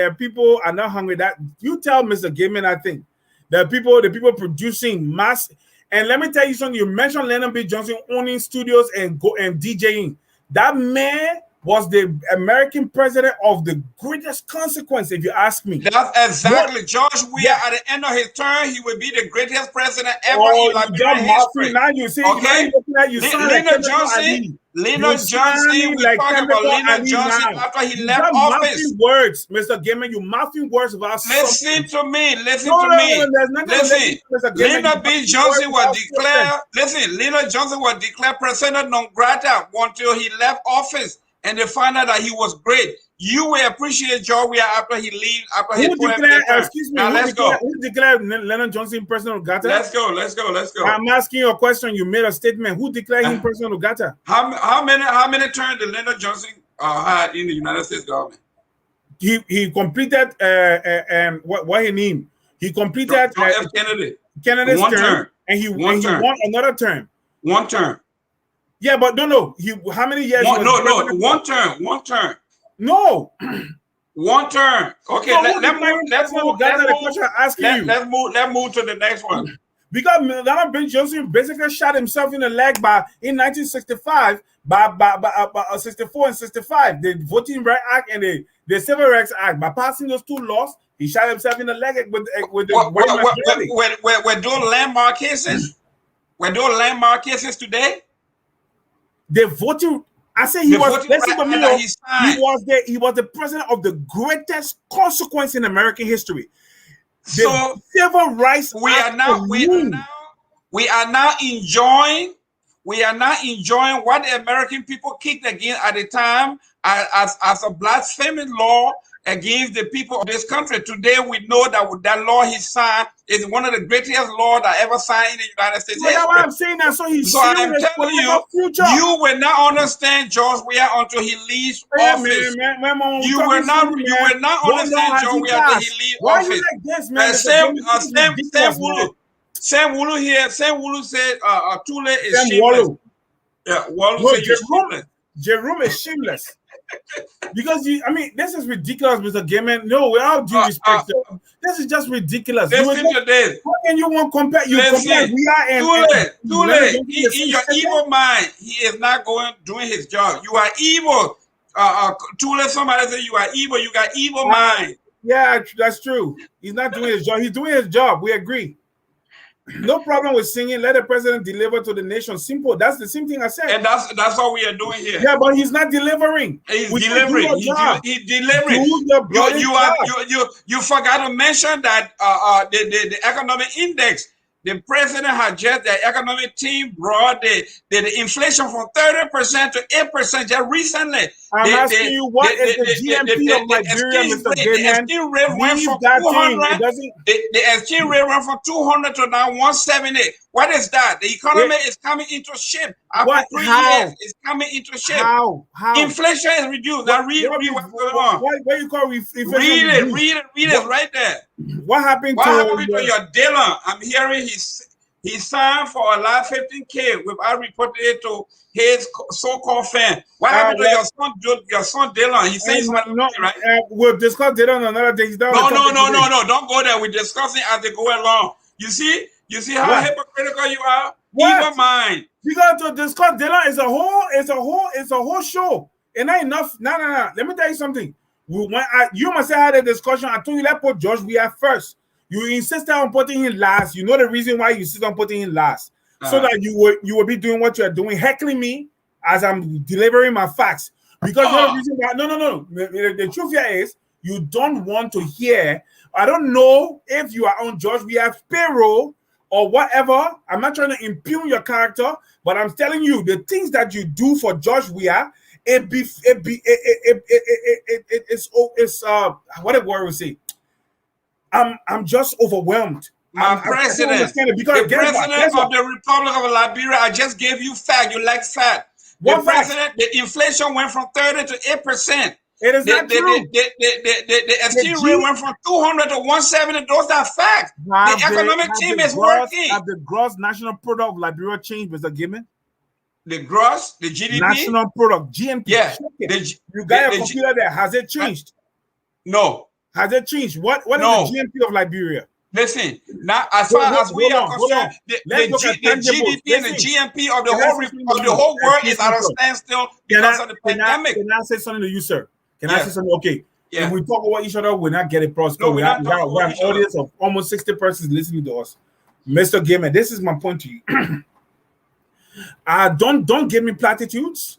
are people are not hungry. That you tell Mr. Gaiman, I think the people producing mass. And let me tell you something. You mentioned Leonard B. Johnson owning studios and DJing. That man was the American president of the greatest consequence, if you ask me. That's exactly. George Weah, at the end of his term, he will be the greatest president ever in Liberian history. Now you see, okay? Leonard Johnson, we're talking about Leonard Johnson after he left office. Words, Mr. Gaiman, you mouthing words about Listen to me. Leonard B. Johnson was declared, Leonard Johnson was declared persona non grata until he left office. And they found out that he was great. You will appreciate George Weah after he leaves. After he declared, excuse me, now let's go. Who declared Leonard Johnson personal gata? Let's go. I'm asking you a question. You made a statement. Who declared him personal gata? How many terms did Leonard Johnson had in the United States government? He completed what he named. He completed Kennedy's term, and he won another term. One term. Yeah, but no. How many years? One term. No. One term. Okay, let's move to the next one. Because Leonard B. Johnson basically shot himself in the leg in 1965 by 64 and 65, the Voting Rights Act and the Civil Rights Act. By passing those two laws, he shot himself in the leg with the We're doing landmark cases. We're doing landmark cases today. The voting, I say he was. Listen to me. He was the president of the greatest consequence in American history. So civil rights. We are now enjoying what the American people kicked against at the time as a blasphemy law against the people of this country. Today, we know that with that law he signed is one of the greatest laws that ever signed in the United States history. That's why I'm saying that. So he's I am telling you, future. you will not understand George Weah until he leaves office. You will not understand George Weah until he leaves why office. Are you like this, man? Sam Wulu here. Sam Wulu said Tule is Sam shameless. Wallow. Yeah, Wallow said you're shameless. Jerome is shameless. Because this is ridiculous, Mr. Gaiman. No, with all due respect, this is just ridiculous. Listen to this. How can you want compare? You compare Tule, in your evil mind, he is not doing his job. You are evil. Tule, somebody said you are evil. You got evil mind. Yeah, that's true. He's not doing his job. He's doing his job. We agree. No problem with singing. Let the president deliver to the nation. Simple. That's the same thing I said. And that's what we are doing here. Yeah, but he's not delivering. He's delivering. He's delivering. You forgot to mention that the economic index. The president had just, the economic team brought the inflation from 30% to 8% just recently. I'm asking you, what is the GMP of Liberia, Mr. Gaiman? The exchange rate went from 200. The exchange rate went from 200 to now 170. What is that? The economy is coming into shape. After 3 years, it's coming into shape. How? Inflation is reduced. Now read what's going on. What you call inflation? Read it right there. What happened to your dealer? I'm hearing he signed for a lot 15K without reporting it to his so-called fan. What happened to your son Dylan? He says something, right? We'll discuss Dylan on another day. No. Don't go there. We're discussing as they go along. You see how hypocritical you are? Evil mind. You got to discuss Dylan. It's a whole show. And not enough. No. Let me tell you something. You must have had a discussion. I told you let's put George Weah first. You insisted on putting him last. You know the reason why you insist on putting him last. So that you will be doing what you're doing, heckling me as I'm delivering my facts. Because the reason why, no. The truth here is you don't want to hear. I don't know if you are on George Weah's payroll or whatever. I'm not trying to impugn your character, but I'm telling you the things that you do for George Weah. It's what a word we say. I'm just overwhelmed. The president of the Republic of Liberia, I just gave you fact. You like fact. The inflation went from 30 to 8%. It is not true. The exchange rate went from 200 to 170. Those are facts. The economic team is working. Have the gross national product of Liberia changed, Mr. Gaiman? The gross, the GDP? National product, GNP. Yeah. You got a computer there. Has it changed? No. Has it changed? What is the GNP of Liberia? Listen, now as far as we are concerned, the GDP and the GNP of the whole world is at a standstill because of the pandemic. Can I say something to you, sir? Can I say something? Okay. Yeah. If we talk about each other, we're not getting prosperous. We have an audience of almost 60 persons listening to us. Mr. Gaiman, this is my point to you. Don't give me platitudes.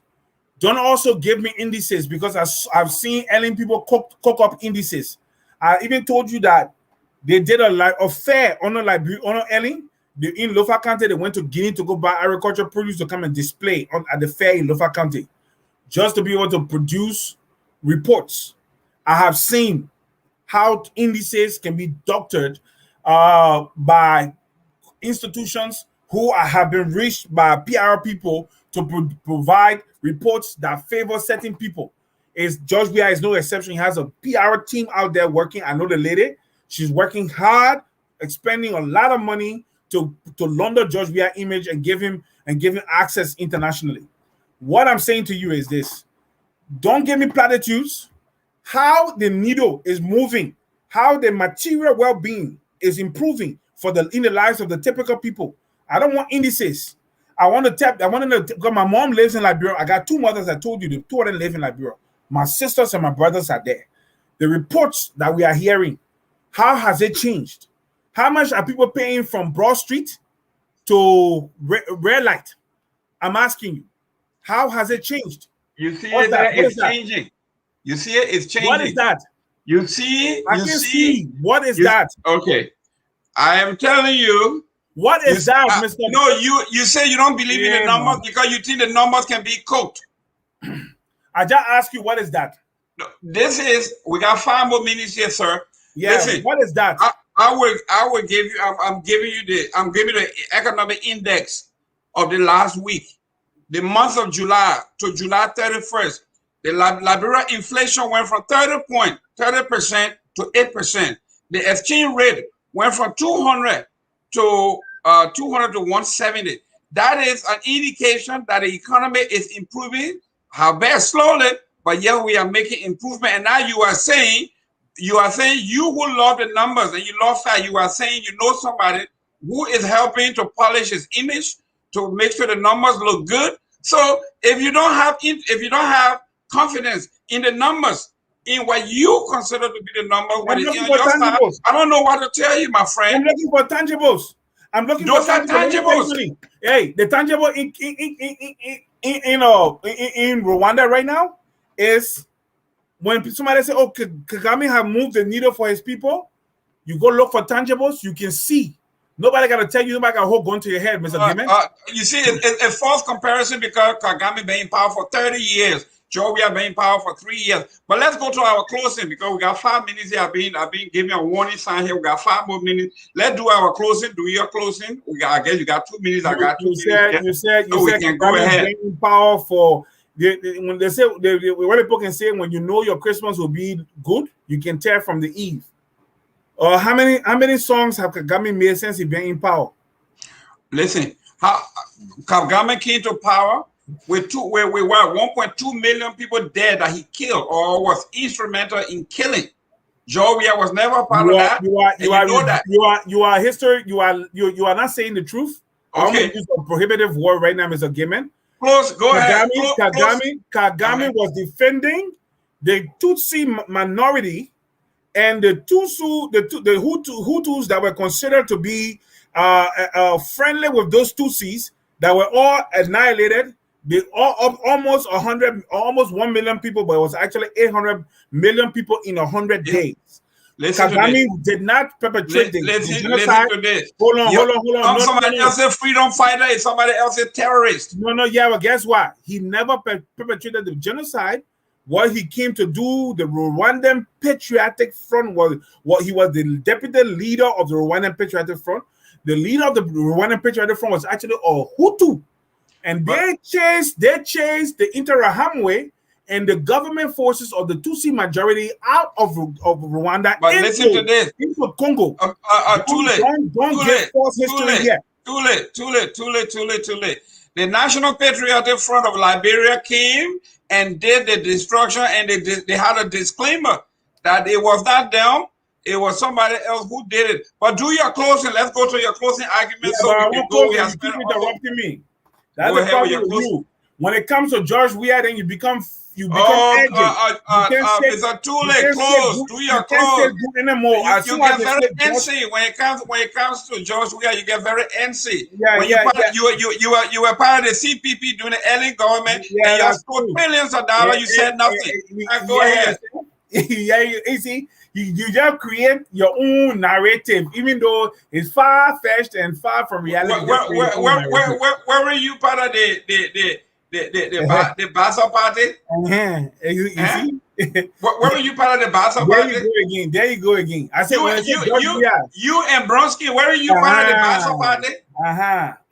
Don't also give me indices, because I've seen Ellen people cook up indices. I even told you that they did a fair on Ellen. In Lofa County, they went to Guinea to go buy agricultural produce to come and display at the fair in Lofa County, just to be able to produce reports. I have seen how indices can be doctored by institutions who have been reached by PR people to provide reports that favor certain people. George Weah is no exception. He has a PR team out there working. I know the lady. She's working hard, expending a lot of money to launder George Weah's image and give him access internationally. What I'm saying to you is this: don't give me platitudes. How the needle is moving, how the material well-being is improving in the lives of the typical people. I don't want indices. I want to because my mom lives in Liberia. I got two mothers. I told you the two of them live in Liberia. My sisters and my brothers are there. The reports that we are hearing, how has it changed? How much are people paying from Broad Street to Red Light? I'm asking you, how has it changed? You see it's changing. You see it? It's changing. What is that? You see? I can see. What is that? Okay. I am telling you. What is that, Mr. No, you say you don't believe in the numbers because you think the numbers can be cooked. I just ask you, what is that? This is, we got 5 more minutes here, sir. Yeah, Listen, what is that? I will give you, I'm giving you the economic index of the last week. The month of July to July 31st, the Liberia inflation went from 30% to 8%. The exchange rate went from 200 to 170. That is an indication that the economy is improving, however slowly, but yet we are making improvement. And now you are saying you who love the numbers and you love fact, you are saying you know somebody who is helping to polish his image to make sure the numbers look good. So if you don't have confidence in the numbers, in what you consider to be the number, what is on your side, I don't know what to tell you, my friend. I'm looking for tangibles. I'm looking Those for are tangibles. Hey, the tangible in Rwanda right now is when somebody say, "Oh, Kagame have moved the needle for his people." You go look for tangibles. You can see. Nobody got to tell you. Nobody got to hold gun to your head, Mr. Gimen. You see, it's a false comparison because Kagame been in power for 30 years. Georgia been in power for 3 years. But let's go to our closing because we got 5 minutes here. I've been giving a warning sign here. We got 5 more minutes. Let's do our closing. Do your closing. I guess you got 2 minutes. I got 2 minutes. You said we can go ahead. In power for when they say what people can say when you know your Christmas will be good, you can tell from the eve. How many songs have Kagame made since he been in power? Listen, how Kagame came to power with 1.2 million people dead that he killed or was instrumental in killing. Georgia was never part of that. You are history. You are not saying the truth. Okay. I'm going to use a prohibitive word right now, Mr. Gimen. Close. Go ahead. Kagame was defending the Tutsi minority and the Hutus that were considered to be friendly with those Tutsis that were all annihilated. They almost 1 million people, but it was actually 800 million people in 100 days. Kagame did not perpetrate the genocide. Listen to this. Hold on. Somebody else a freedom fighter and somebody else a terrorist. Well, guess what? He never perpetrated the genocide. What he came to do, the Rwandan Patriotic Front he was the deputy leader of the Rwandan Patriotic Front. The leader of the Rwandan Patriotic Front was actually a Hutu. And they chased the Interahamwe and the government forces of the Tutsi majority out of Rwanda into Congo. Don't get false history yet. Too late. The National Patriotic Front of Liberia came and did the destruction, and they had a disclaimer that it was not them, it was somebody else who did it. But do your closing. Let's go to your closing argument. You keep interrupting me. That's the problem with you. When it comes to George Weah, then you become edgy. It's too late. Close. Do your close. You get very antsy when it comes to George Weah. You get very antsy. You were part of the CPP during the early government, and you stole billions of dollars. You said nothing. Go ahead. You see. You just create your own narrative, even though it's far-fetched and far from reality. Where were you part of the Basa party? You see? Where were you part of the Basa party? There you go again. I said you and Bronsky. Where are you part of the Basa party?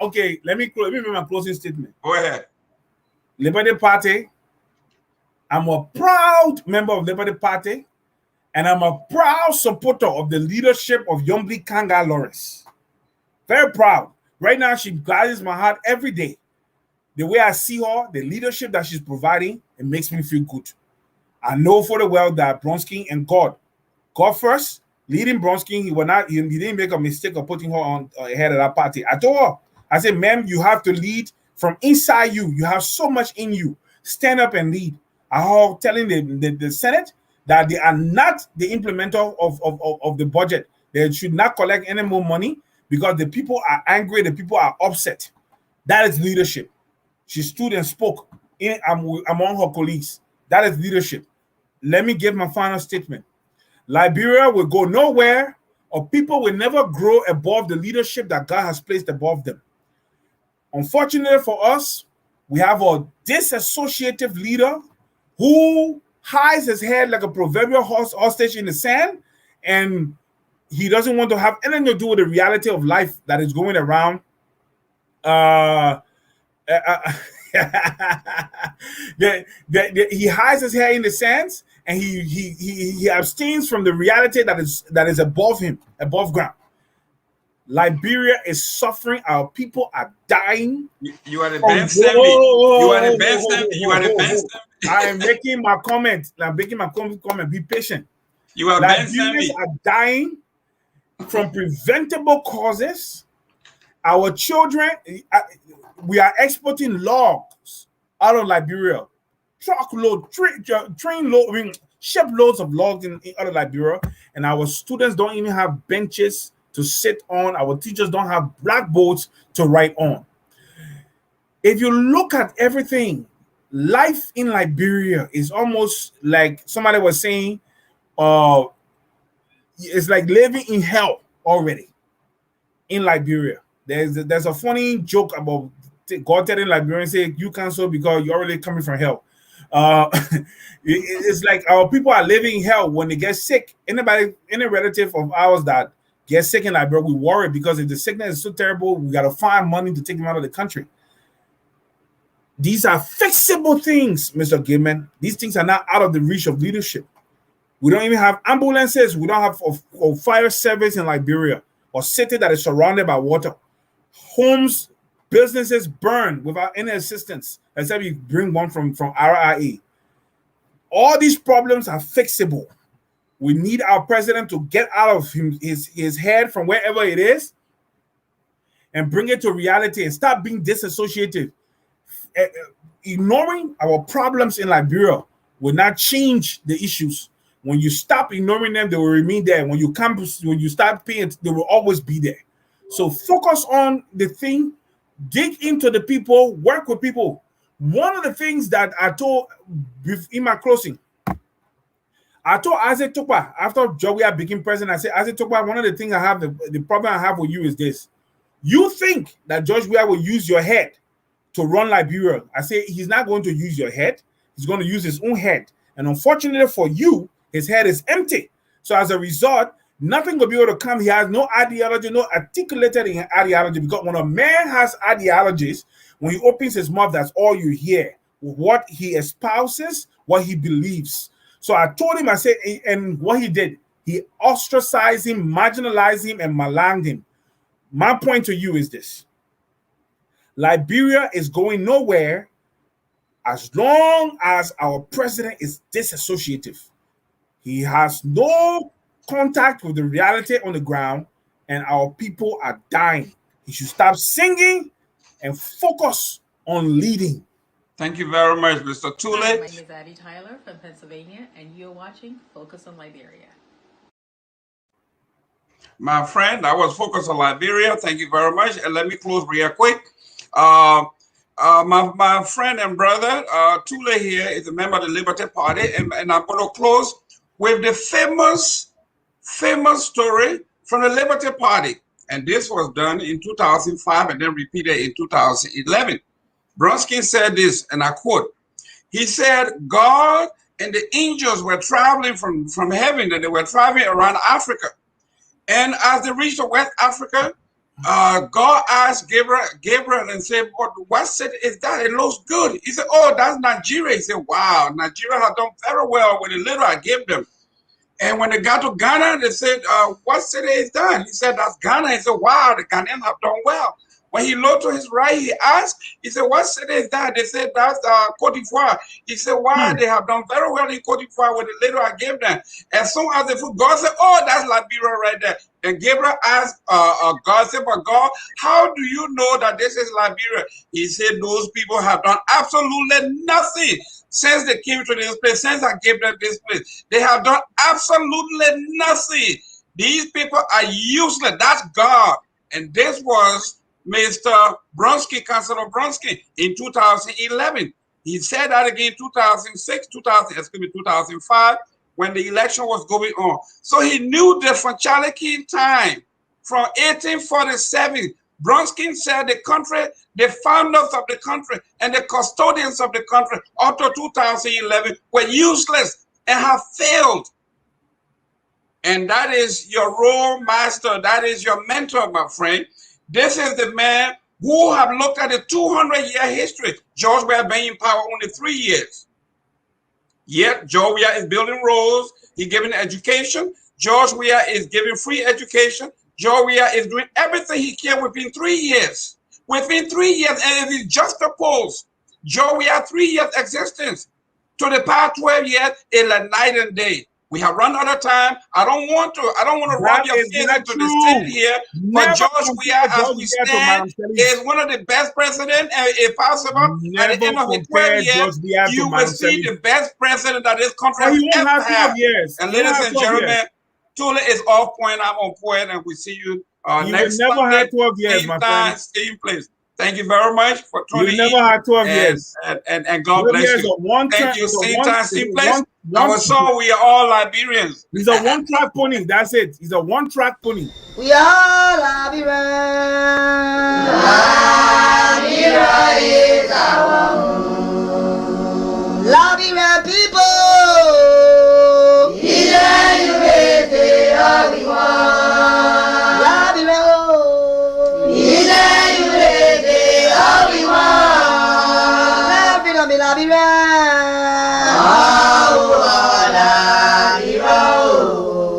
Okay, let me make my closing statement. Go ahead. Liberty Party. I'm a proud member of Liberty Party. And I'm a proud supporter of the leadership of Yombli Kanga Lawrence. Very proud. Right now, she guides my heart every day. The way I see her, the leadership that she's providing, it makes me feel good. I know for the well that Bronsky and God first, leading Bronsky, he didn't make a mistake of putting her on ahead of that party. I told her, I said, ma'am, you have to lead from inside you. You have so much in you. Stand up and lead. I heard telling the Senate that they are not the implementer of the budget. They should not collect any more money because the people are angry, the people are upset. That is leadership. She stood and spoke among her colleagues. That is leadership. Let me give my final statement. Liberia will go nowhere, or people will never grow above the leadership that God has placed above them. Unfortunately for us, we have a disassociative leader who hides his head like a proverbial hostage in the sand, and he doesn't want to have anything to do with the reality of life that is going around. He hides his hair in the sands, and he abstains from the reality that is above him, above ground. Liberia is suffering. Our people are dying. You are the best me. You are the best me. You are the best me. I am making my comment. I'm making my comment. Be patient. You are Liberians are dying from preventable causes. Our children, we are exporting logs out of Liberia. Truckload, train load, ship loads of logs out of Liberia, and our students don't even have benches to sit on. Our teachers don't have blackboards to write on. If you look at everything, life in Liberia is almost like somebody was saying, it's like living in hell already in Liberia. There's a funny joke about God telling Liberians, say, you cancel because you're already coming from hell. It's like our people are living in hell when they get sick. Any relative of ours that get sick in Liberia, we worry because if the sickness is so terrible, we got to find money to take them out of the country. These are fixable things, Mr. Gaiman. These things are not out of the reach of leadership. We don't even have ambulances. We don't have a fire service in Liberia, or city that is surrounded by water. Homes, businesses burn without any assistance, except you bring one from RIA. All these problems are fixable. We need our president to get out of his head from wherever it is and bring it to reality and stop being disassociated. Ignoring our problems in Liberia will not change the issues. When you stop ignoring them, they will remain there. When you start paying, they will always be there. So focus on the thing, dig into the people, work with people. One of the things that I told in my closing, I told Isaac Tukpa after Jogia became president, I said, Isaac Tukpa, one of the things I have, the problem I have with you is this. You think that George Weah will use your head to run Liberia. I say he's not going to use your head. He's going to use his own head. And unfortunately for you, his head is empty. So as a result, nothing will be able to come. He has no ideology, no articulated ideology. Because when a man has ideologies, when he opens his mouth, that's all you hear. What he espouses, what he believes. So I told him, I said, and what he did, he ostracized him, marginalized him, and maligned him. My point to you is this. Liberia is going nowhere as long as our president is disassociative. He has no contact with the reality on the ground, and our people are dying. He should stop singing and focus on leading. Thank you very much, Mr. Tule. My name is Addie Tyler from Pennsylvania, and you're watching Focus on Liberia. My friend, I was focused on Liberia. Thank you very much. And let me close real quick. My friend and brother, Tule here, is a member of the Liberty Party, and I'm going to close with the famous story from the Liberty Party. And this was done in 2005 and then repeated in 2011. Bronsky said this, and I quote, he said, God and the angels were traveling from heaven, and they were traveling around Africa. And as they reached West Africa, God asked Gabriel and said, what city is that? It looks good. He said, oh, that's Nigeria. He said, wow, Nigeria has done very well with the little I gave them. And when they got to Ghana, they said, what city is that? He said, that's Ghana. He said, wow, the Ghanaians have done well. When he looked to his right, he asked, he said, what city is that? They said, that's Cote d'Ivoire. He said, wow, they have done very well in Cote d'Ivoire with the little I gave them. As soon as the food, God said, oh, that's Liberia right there. And Gabriel asked God, said, but God, how do you know that this is Liberia? He said, those people have done absolutely nothing since they came to this place, since I gave them this place. They have done absolutely nothing. These people are useless. That's God. And this was Mr. Bronsky, Councilor Bronsky, in 2011. He said that again in 2005, when the election was going on. So he knew the Franchalikin time from 1847 Bronskin said the country, the founders of the country and the custodians of the country up to 2011 were useless and have failed. And that is your role master. That is your mentor, my friend. This is the man who have looked at the 200-year history. George Weah been in power only 3 years. Yet George Weah is building roads. He's giving education. George Weah is giving free education. George Weah is doing everything he can within 3 years. Within 3 years, and it is just opposed. George Weah 3 years existence to the past 12 years is like night and day. We have run out of time. I don't want to rub your face into the state here. But George Weah, as we stand, is one of the best presidents. And if possible, at the end of the 12 years, you will see the best president that this country has ever had. And ladies and gentlemen, Tule is off point. I'm on point, and we see you next Sunday. Same time, same place. Thank you very much for tuning in. You never had 12 years. And God bless you. Thank you. Same time, same place. Our song, we are all Liberians. He's a one-track pony. That's it. He's a one-track pony. We are Liberians. Liberia is our